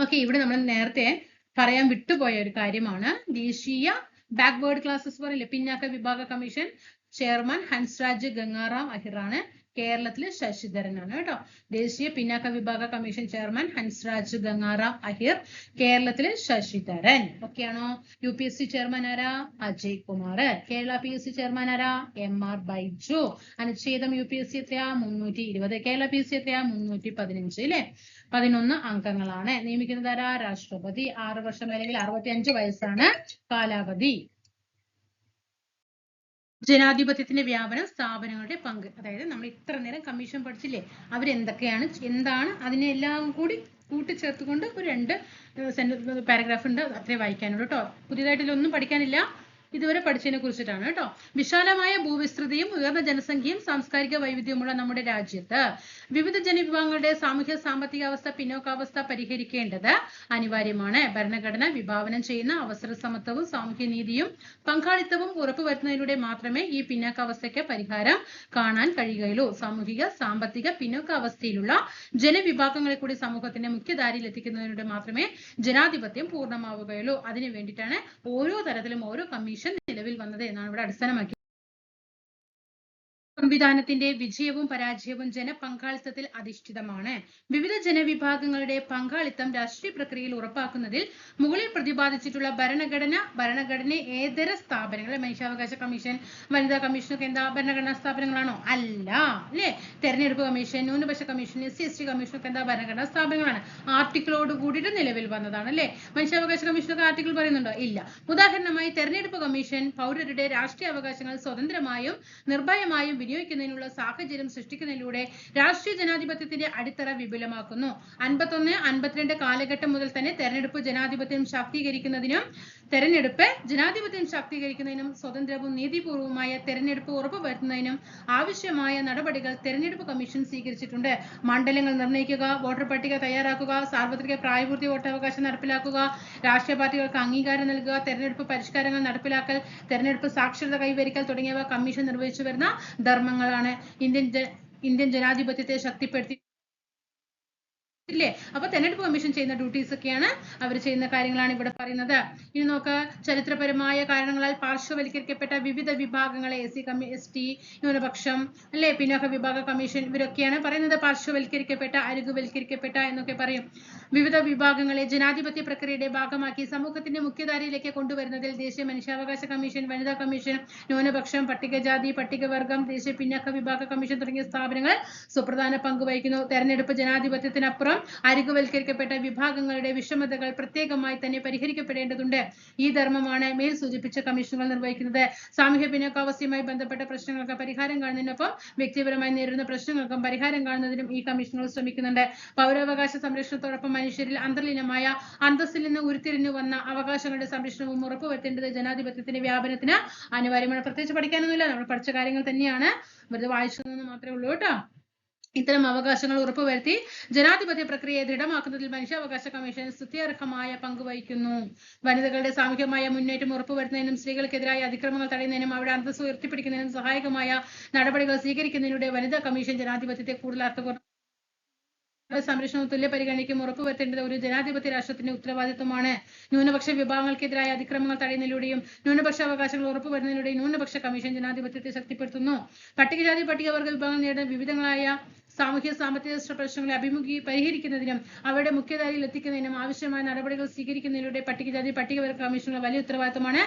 ഓക്കെ, ഇവിടെ നമ്മൾ നേരത്തെ പറയാൻ വിട്ടുപോയ ഒരു കാര്യമാണ്. ദേശീയ ബാക്ക്വേർഡ് ക്ലാസസ് പറയില്ലേ, പിന്നാക്ക വിഭാഗ കമ്മീഷൻ ചെയർമാൻ ഹൻസ്രാജ് ഗംഗാറാം അഹിറാണ്. കേരളത്തില് ശശിധരനാണ് കേട്ടോ. ദേശീയ പിന്നാക്ക വിഭാഗ കമ്മീഷൻ ചെയർമാൻ ഹൻസ്രാജ് ഗംഗാറാം അഹിർ, കേരളത്തില് ശശിധരൻ. ഓക്കെയാണോ? UPSC ചെയർമാൻ ആരാ? അജയ് കുമാർ. കേരള PSC ചെയർമാൻ ആരാ? MR ബൈജു. അനുച്ഛേദം UPSC എത്രയാ? 320. കേരള PSC എത്രയാ? 315 അല്ലെ. 11 അംഗങ്ങളാണ്. നിയമിക്കുന്നത് ആരാ? രാഷ്ട്രപതി. 6 വർഷം അല്ലെങ്കിൽ 65 വയസ്സാണ് കാലാവധി. ജനാധിപത്യത്തിന്റെ വ്യാപനം, സ്ഥാപനങ്ങളുടെ പങ്ക്. അതായത് നമ്മൾ ഇത്ര നേരം കമ്മീഷൻ പഠിച്ചില്ലേ, അവരെന്തൊക്കെയാണ് എന്താണ് അതിനെല്ലാം കൂടി കൂട്ടിച്ചേർത്തുകൊണ്ട് ഒരു 2 പാരഗ്രാഫ് ഉണ്ട്. അത്രേ വായിക്കാനുള്ളൂ കേട്ടോ. പുതിയതായിട്ടൊന്നും പഠിക്കാനില്ല. ഇതുവരെ പഠിച്ചതിനെ കുറിച്ചിട്ടാണ് കേട്ടോ. വിശാലമായ ഭൂവിസ്തൃതിയും ഉയർന്ന ജനസംഖ്യയും സാംസ്കാരിക വൈവിധ്യമുള്ള നമ്മുടെ രാജ്യത്ത് വിവിധ ജനവിഭാഗങ്ങളുടെ സാമൂഹ്യ സാമ്പത്തിക അവസ്ഥ പിന്നോക്കാവസ്ഥ പരിഹരിക്കേണ്ടത് അനിവാര്യമാണ്. ഭരണഘടന വിഭാവനം ചെയ്യുന്ന അവസര സമത്വവും സാമൂഹ്യ നീതിയും പങ്കാളിത്തവും ഉറപ്പുവരുത്തുന്നതിലൂടെ മാത്രമേ ഈ പിന്നോക്കാവസ്ഥയ്ക്ക് പരിഹാരം കാണാൻ കഴിയുകയുള്ളൂ. സാമൂഹിക സാമ്പത്തിക പിന്നോക്കാവസ്ഥയിലുള്ള ജനവിഭാഗങ്ങളെ കൂടി സമൂഹത്തിന്റെ മുഖ്യധാരയിൽ എത്തിക്കുന്നതിലൂടെ മാത്രമേ ജനാധിപത്യം പൂർണ്ണമാവുകയുള്ളൂ. അതിനു വേണ്ടിയിട്ടാണ് ഓരോ തരത്തിലും ഓരോ കമ്മീഷൻ നിലവിൽ വന്നത് എന്നാണ് ഇവിടെ അടിസ്ഥാനമാക്കി. സംവിധാനത്തിന്റെ വിജയവും പരാജയവും ജനപങ്കാളിത്തത്തിൽ അധിഷ്ഠിതമാണ്. വിവിധ ജനവിഭാഗങ്ങളുടെ പങ്കാളിത്തം രാഷ്ട്രീയ പ്രക്രിയയിൽ ഉറപ്പാക്കുന്നതിൽ മുകളിൽ പ്രതിപാദിച്ചിട്ടുള്ള ഭരണഘടന ഏതര സ്ഥാപനങ്ങൾ, മനുഷ്യാവകാശ കമ്മീഷൻ, വനിതാ കമ്മീഷനൊക്കെ എന്താ ഭരണഘടനാ സ്ഥാപനങ്ങളാണോ? അല്ല അല്ലെ. തെരഞ്ഞെടുപ്പ് കമ്മീഷൻ, ന്യൂനപക്ഷ കമ്മീഷൻ, SC/ST കമ്മീഷനൊക്കെ എന്താ ഭരണഘടനാ സ്ഥാപനങ്ങളാണ്. ആർട്ടിക്കിളോട് കൂടിയിട്ട് നിലവിൽ വന്നതാണ് അല്ലെ. മനുഷ്യാവകാശ കമ്മീഷനൊക്കെ ആർട്ടിക്കിൾ പറയുന്നുണ്ടോ? ഇല്ല. ഉദാഹരണമായി തെരഞ്ഞെടുപ്പ് കമ്മീഷൻ പൗരരുടെ രാഷ്ട്രീയ അവകാശങ്ങൾ സ്വതന്ത്രമായും നിർഭയമായും വിനിയോഗിക്കുന്നതിനുള്ള സാഹചര്യം സൃഷ്ടിക്കുന്നതിലൂടെ രാഷ്ട്രീയ ജനാധിപത്യത്തിന്റെ അടിത്തറ വിപുലമാക്കുന്നു. 51-52 കാലഘട്ടം മുതൽ തന്നെ തെരഞ്ഞെടുപ്പ് ജനാധിപത്യം ശാക്തീകരിക്കുന്നതിനും സ്വതന്ത്രവും നീതിപൂർവമായ തെരഞ്ഞെടുപ്പ് ഉറപ്പുവരുത്തുന്നതിനും ആവശ്യമായ നടപടികൾ തെരഞ്ഞെടുപ്പ് കമ്മീഷൻ സ്വീകരിച്ചിട്ടുണ്ട്. മണ്ഡലങ്ങൾ നിർണ്ണയിക്കുക, വോട്ടർ പട്ടിക തയ്യാറാക്കുക, സാർവത്രിക പ്രായപൂർത്തി വോട്ടവകാശം നടപ്പിലാക്കുക, രാഷ്ട്രീയ പാർട്ടികൾക്ക് അംഗീകാരം നൽകുക, തെരഞ്ഞെടുപ്പ് പരിഷ്കാരങ്ങൾ നടപ്പിലാക്കൽ, തെരഞ്ഞെടുപ്പ് സാക്ഷരത കൈവരിക്കൽ തുടങ്ങിയവ കമ്മീഷൻ നിർവഹിച്ചു വരുന്ന ധർമ്മങ്ങളാണ്. ഇന്ത്യൻ ജനാധിപത്യത്തെ ശക്തിപ്പെടുത്തി ഇല്ലേ. അപ്പൊ തെരഞ്ഞെടുപ്പ് കമ്മീഷൻ ചെയ്യുന്ന ഡ്യൂട്ടീസ് ഒക്കെയാണ് അവർ ചെയ്യുന്ന കാര്യങ്ങളാണ് ഇവിടെ പറയുന്നത്. ഇനി നോക്ക്, ചരിത്രപരമായ കാരണങ്ങളാൽ പാർശ്വവൽക്കരിക്കപ്പെട്ട വിവിധ വിഭാഗങ്ങളെ SC/ST, ന്യൂനപക്ഷം അല്ലെ, പിന്നാക്ക വിഭാഗ കമ്മീഷൻ, ഇവരൊക്കെയാണ് പറയുന്നത് പാർശ്വവൽക്കരിക്കപ്പെട്ട, അരികുവൽക്കരിക്കപ്പെട്ട എന്നൊക്കെ പറയും. വിവിധ വിഭാഗങ്ങളെ ജനാധിപത്യ പ്രക്രിയയുടെ ഭാഗമാക്കി സമൂഹത്തിന്റെ മുഖ്യധാരയിലേക്ക് കൊണ്ടുവരുന്നതിൽ ദേശീയ മനുഷ്യാവകാശ കമ്മീഷൻ, വനിതാ കമ്മീഷൻ, ന്യൂനപക്ഷം, പട്ടികജാതി പട്ടികവർഗം, ദേശീയ പിന്നാക്ക വിഭാഗ കമ്മീഷൻ തുടങ്ങിയ സ്ഥാപനങ്ങൾ സുപ്രധാന പങ്ക് വഹിക്കുന്നു. തെരഞ്ഞെടുപ്പ് ജനാധിപത്യത്തിനപ്പുറം അരികുവൽക്കരിക്കപ്പെട്ട വിഭാഗങ്ങളുടെ വിഷമതകൾ പ്രത്യേകമായി തന്നെ പരിഹരിക്കപ്പെടേണ്ടതുണ്ട്. ഈ ധർമ്മമാണ് മേൽ സൂചിപ്പിച്ച കമ്മീഷനുകൾ നിർവഹിക്കുന്നത്. സാമൂഹ്യ പിന്നോക്കാവസ്ഥയുമായി ബന്ധപ്പെട്ട പ്രശ്നങ്ങൾക്ക് പരിഹാരം കാണുന്നതിനൊപ്പം വ്യക്തിപരമായി നേരിടുന്ന പ്രശ്നങ്ങൾക്കും പരിഹാരം കാണുന്നതിനും ഈ കമ്മീഷനുകൾ ശ്രമിക്കുന്നുണ്ട്. പൗരാവകാശ സംരക്ഷണത്തോടൊപ്പം മനുഷ്യരിൽ അന്തർലീനമായ അന്തസ്സിൽ നിന്ന് ഉരുത്തിരിഞ്ഞു വന്ന അവകാശങ്ങളുടെ സംരക്ഷണവും ഉറപ്പുവരുത്തേണ്ടത് ജനാധിപത്യത്തിന്റെ വ്യാപനത്തിന് അനിവാര്യമാണ്. പ്രത്യേകിച്ച് പഠിക്കാനൊന്നുമില്ല, നമ്മൾ പഠിച്ച കാര്യങ്ങൾ തന്നെയാണ്, വെറുതെ വായിച്ചതെന്ന് മാത്രമേ ഉള്ളൂ കേട്ടോ. ഇത്തരം അവകാശങ്ങൾ ഉറപ്പുവരുത്തി ജനാധിപത്യ പ്രക്രിയയെ ദൃഢമാക്കുന്നതിൽ മനുഷ്യാവകാശ കമ്മീഷൻ സ്തുത്യർഹമായ പങ്ക് വഹിക്കുന്നു. വനിതകളുടെ സാമൂഹികമായ മുന്നേറ്റം ഉറപ്പുവരുത്തുന്നതിനും സ്ത്രീകൾക്കെതിരായ അതിക്രമങ്ങൾ തടയുന്നതിനും അവരുടെ അന്തസ്സ് ഉയർത്തിപ്പിടിക്കുന്നതിനും സഹായകമായ നടപടികൾ സ്വീകരിക്കുന്നതിലൂടെ വനിതാ കമ്മീഷൻ ജനാധിപത്യത്തെ കൂടുതൽ അർത്ഥപൂർണ്ണ സംരക്ഷണവും തുല്യ പരിഗണിക്കും ഉറപ്പുവരുത്തേണ്ടത് ഒരു ജനാധിപത്യ രാഷ്ട്രത്തിന്റെ ഉത്തരവാദിത്വമാണ്. ന്യൂനപക്ഷ വിഭാഗങ്ങൾക്കെതിരായ അതിക്രമങ്ങൾ തടയുന്നതിലൂടെയും ന്യൂനപക്ഷ അവകാശങ്ങൾ ഉറപ്പുവരുന്നതിലൂടെയും ന്യൂനപക്ഷ കമ്മീഷൻ ജനാധിപത്യത്തെ ശക്തിപ്പെടുത്തുന്നു. പട്ടികജാതി പട്ടികവർഗ വിഭാഗങ്ങൾ നേരിടുന്ന വിവിധങ്ങളായ സാമൂഹ്യ സാമ്പത്തിക പ്രശ്നങ്ങളെ പരിഹരിക്കുന്നതിനും അവരുടെ മുഖ്യധാരയിൽ എത്തിക്കുന്നതിനും ആവശ്യമായ നടപടികൾ സ്വീകരിക്കുന്നതിലൂടെ പട്ടികജാതി പട്ടികവർഗ കമ്മീഷനുള്ള വലിയ ഉത്തരവാദിത്വമാണ്.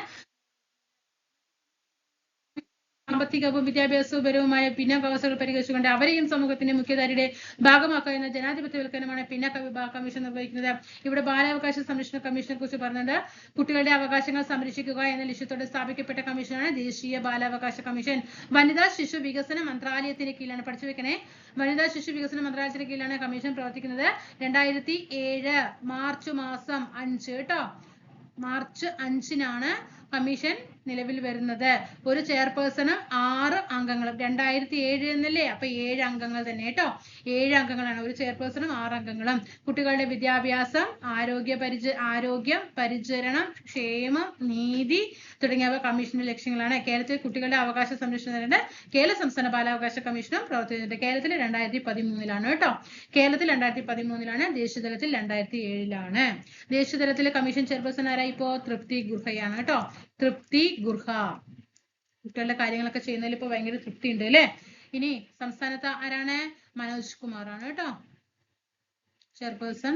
സാമ്പത്തികവും വിദ്യാഭ്യാസപരവുമായ പിന്നോക്കാവസ്ഥകൾ പരിഹരിച്ചുകൊണ്ട് അവരെയും സമൂഹത്തിന്റെ മുഖ്യധാരയുടെ ഭാഗമാക്കുക എന്ന ജനാധിപത്യവൽക്കരണമാണ് പിന്നോക്ക വിഭാഗ കമ്മീഷൻ നിർവഹിക്കുന്നത്. ഇവിടെ ബാലാവകാശ സംരക്ഷണ കമ്മീഷനെ കുറിച്ച് പറഞ്ഞത് കുട്ടികളുടെ അവകാശങ്ങൾ സംരക്ഷിക്കുക എന്ന ലക്ഷ്യത്തോടെ സ്ഥാപിക്കപ്പെട്ട കമ്മീഷനാണ് ദേശീയ ബാലാവകാശ കമ്മീഷൻ. വനിതാ ശിശു വികസന മന്ത്രാലയത്തിന് കീഴിലാണ്, പഠിച്ചു വെക്കണേ, വനിതാ ശിശു വികസന മന്ത്രാലയത്തിന് കീഴിലാണ് കമ്മീഷൻ പ്രവർത്തിക്കുന്നത്. 2007 മാർച്ച് മാസം 5 കേട്ടോ, മാർച്ച് 5-നാണ് കമ്മീഷൻ നിലവിൽ വരുന്നത്. ഒരു ചെയർപേഴ്സണും 6 അംഗങ്ങളും. 2007 എന്നല്ലേ, അപ്പൊ 7 അംഗങ്ങൾ തന്നെ കേട്ടോ, 7 അംഗങ്ങളാണ്. ഒരു ചെയർപേഴ്സണും 6 അംഗങ്ങളും. കുട്ടികളുടെ വിദ്യാഭ്യാസം, ആരോഗ്യം, പരിചരണം, ക്ഷേമം, നീതി തുടങ്ങിയവ കമ്മീഷന്റെ ലക്ഷ്യങ്ങളാണ്. കേരളത്തിൽ കുട്ടികളുടെ അവകാശ സംരക്ഷണത്തിന് കേരള സംസ്ഥാന ബാലാവകാശ കമ്മീഷനും പ്രവർത്തിച്ചിട്ടുണ്ട്. കേരളത്തിൽ 2013-ലാണ് കേട്ടോ, കേരളത്തിൽ 2013-ലാണ്. ദേശീയതലത്തിൽ 2007-ലാണ്. ദേശീയതലത്തിലെ കമ്മീഷൻ ചെയർപേഴ്സൺ ആരായി? ഇപ്പോ തൃപ്തി ഗുർഹയാണ് കേട്ടോ, തൃപ്തി ഗുർഹ. കുട്ടികളുടെ കാര്യങ്ങളൊക്കെ ചെയ്യുന്നതിൽ ഇപ്പൊ ഭയങ്കര തൃപ്തി ഉണ്ട് അല്ലേ. ഇനി സംസ്ഥാനത്ത് ആരാണ്? മനോജ് കുമാർ ആണ് കേട്ടോ ചെയർപേഴ്സൺ.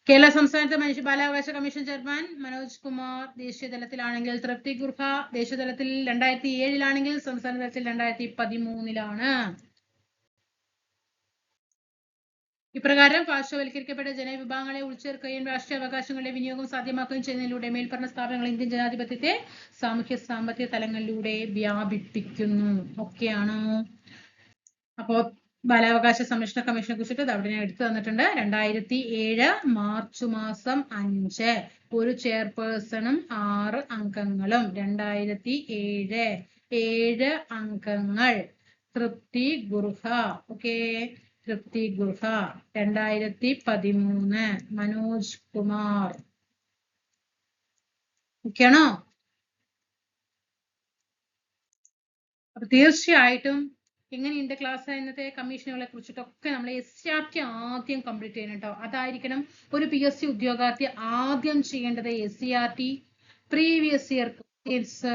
കേരള സംസ്ഥാനത്ത് ബാലാവകാശ കമ്മീഷൻ ചെയർമാൻ മനോജ് കുമാർ. ദേശീയ തലത്തിലാണെങ്കിൽ തൃപ്തി ഗുർഹ. ദേശീയതലത്തിൽ 2007-ലാണെങ്കിൽ സംസ്ഥാന തലത്തിൽ 2013-ലാണ്. ഇപ്രകാരം പാർശ്വവൽക്കരിക്കപ്പെട്ട ജനവിഭാഗങ്ങളെ ഉൾച്ചേർക്കുകയും രാഷ്ട്രീയ അവകാശങ്ങളുടെ വിനിയോഗം സാധ്യമാക്കുകയും ചെയ്യുന്നതിലൂടെ മേൽപ്പറഞ്ഞ സ്ഥാപനങ്ങൾ ഇന്ത്യൻ ജനാധിപത്യത്തെ സാമൂഹ്യ സാമ്പത്തിക തലങ്ങളിലൂടെ വ്യാപിപ്പിക്കുന്നു. ഒക്കെയാണോ? അപ്പോ ബാലാവകാശ സംരക്ഷണ കമ്മീഷനെ കുറിച്ചിട്ട് അവിടെ ഞാൻ എടുത്തു തന്നിട്ടുണ്ട്. 2007 മാർച്ച് മാസം 5, ഒരു ചെയർപേഴ്സണും 6 അംഗങ്ങളും. 2007 7 അംഗങ്ങൾ. തൃപ്തി ഗുർഹ. ഓക്കെ, തൃപ്തി ഗുർഹ. 2013 മനോജ് കുമാർ. ഓക്കെയാണോ? അപ്പൊ തീർച്ചയായിട്ടും എങ്ങനെയുണ്ട് ക്ലാസ്? ഇന്നത്തെ കമ്മീഷനുകളെ കുറിച്ചിട്ടൊക്കെ നമ്മൾ SCRT ആദ്യം കംപ്ലീറ്റ് ചെയ്യണം കേട്ടോ. അതായിരിക്കണം ഒരു PSC ഉദ്യോഗാർത്ഥി ആദ്യം ചെയ്യേണ്ടത്. SCRT, previous year questions,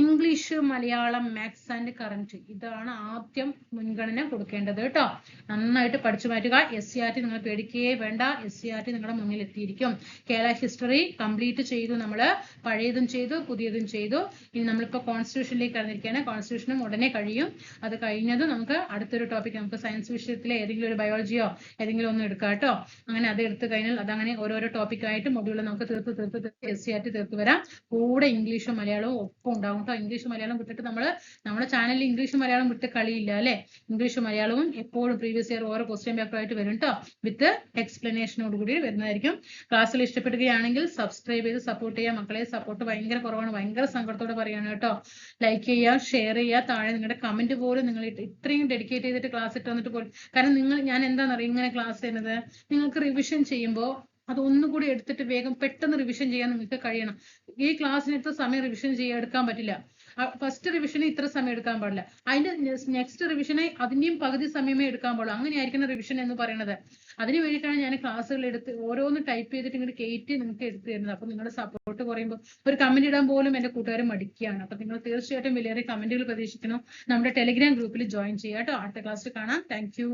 English, Malayalam, maths and current, ഇതാണ് ആദ്യം മുൻഗണന കൊടുക്കേണ്ടത് കേട്ടോ. നന്നായിട്ട് പഠിച്ചു മാറ്റുക. SCRT നിങ്ങൾ പേടിക്കുകയേ വേണ്ട, SCRT നിങ്ങളുടെ മുന്നിൽ എത്തിയിരിക്കും. കേരള ഹിസ്റ്ററി കംപ്ലീറ്റ് ചെയ്തു, നമ്മൾ പഴയതും ചെയ്തു പുതിയതും ചെയ്തു. ഇനി നമ്മളിപ്പോ കോൺസ്റ്റിറ്റ്യൂഷനിലേക്ക് കടന്നിരിക്കുകയാണ്. കോൺസ്റ്റിറ്റ്യൂഷനും ഉടനെ കഴിയും. അത് കഴിഞ്ഞത് നമുക്ക് അടുത്തൊരു ടോപ്പിക്, നമുക്ക് സയൻസ് വിഷയത്തിലെ ഏതെങ്കിലും ഒരു ബയോളജിയോ ഏതെങ്കിലും ഒന്നും എടുക്കാം കേട്ടോ. അങ്ങനെ അത് എടുത്തു കഴിഞ്ഞാൽ അതങ്ങനെ ഓരോരോ ടോപ്പിക്കായിട്ട് മൊഡ്യൂൾ നമുക്ക് തീർത്ത് SCRT തീർത്ത് വരാം. കൂടെ ഇംഗ്ലീഷും മലയാളവും ഒപ്പം ഉണ്ടാവും. ഇംഗ്ലീഷ് മലയാളം വിട്ടിട്ട് നമ്മുടെ ചാനലിൽ ഇംഗ്ലീഷ് മലയാളം വിട്ട് കളിയില്ല അല്ലെ. ഇംഗ്ലീഷ് മലയാളവും എപ്പോഴും പ്രീവിയസ് ഇയർ ഓരോ ക്വസ്റ്റ്യൻ പേപ്പർ ആയിട്ട് വരും കേട്ടോ, വിത്ത് എക്സ്പ്ലനേഷനോട് കൂടി വരുന്നതായിരിക്കും. ക്ലാസ്സിൽ ഇഷ്ടപ്പെടുകയാണെങ്കിൽ സബ്സ്ക്രൈബ് ചെയ്ത് സപ്പോർട്ട് ചെയ്യുക. മക്കളെ സപ്പോർട്ട് ഭയങ്കര കുറവാണ്, ഭയങ്കര സങ്കടത്തോടെ പറയാണ് കേട്ടോ. ലൈക്ക് ചെയ്യുക, ഷെയർ ചെയ്യുക, താഴെ നിങ്ങളുടെ കമന്റ് പോലും നിങ്ങൾ ഇത്രയും ഡെഡിക്കേറ്റ് ചെയ്തിട്ട് ക്ലാസ് ഇട്ട് വന്നിട്ട് പോലും. കാരണം ഞാൻ എന്താണെന്നറിയാം ഇങ്ങനെ ക്ലാസ് ചെയ്യുന്നത്, നിങ്ങൾക്ക് റിവിഷൻ ചെയ്യുമ്പോൾ അതൊന്നുകൂടി എടുത്തിട്ട് വേഗം പെട്ടെന്ന് റിവിഷൻ ചെയ്യാൻ നിങ്ങൾക്ക് കഴിയണം. ഈ ക്ലാസ്സിന് ഇത്ര സമയം റിവിഷൻ എടുക്കാൻ പറ്റില്ല. ഫസ്റ്റ് റിവിഷന് ഇത്ര സമയം എടുക്കാൻ പാടില്ല, അതിന്റെ നെക്സ്റ്റ് റിവിഷന് അതിന്റെയും പകുതി സമയമേ എടുക്കാൻ പാടുള്ളൂ. അങ്ങനെയായിരിക്കണം റിവിഷൻ എന്ന് പറയുന്നത്. അതിന് വേണ്ടിയിട്ടാണ് ഞാൻ ക്ലാസ്സുകൾ എടുത്ത് ഓരോന്ന് ടൈപ്പ് ചെയ്തിട്ട് ഇങ്ങോട്ട് കയറ്റി നിങ്ങൾക്ക് എടുത്തു തരുന്നത്. അപ്പൊ നിങ്ങളുടെ സപ്പോർട്ട് കുറയുമ്പോൾ ഒരു കമന്റ് ഇടാൻ പോലും എന്റെ കൂട്ടുകാരും മടിക്കുകയാണ്. അപ്പൊ നിങ്ങൾ തീർച്ചയായിട്ടും വലിയ കമന്റുകൾ പ്രതീക്ഷിക്കണം. നമ്മുടെ ടെലിഗ്രാം ഗ്രൂപ്പിൽ ജോയിൻ ചെയ്യാം കേട്ടോ. അടുത്ത ക്ലാസ്സിൽ കാണാം. Thank you.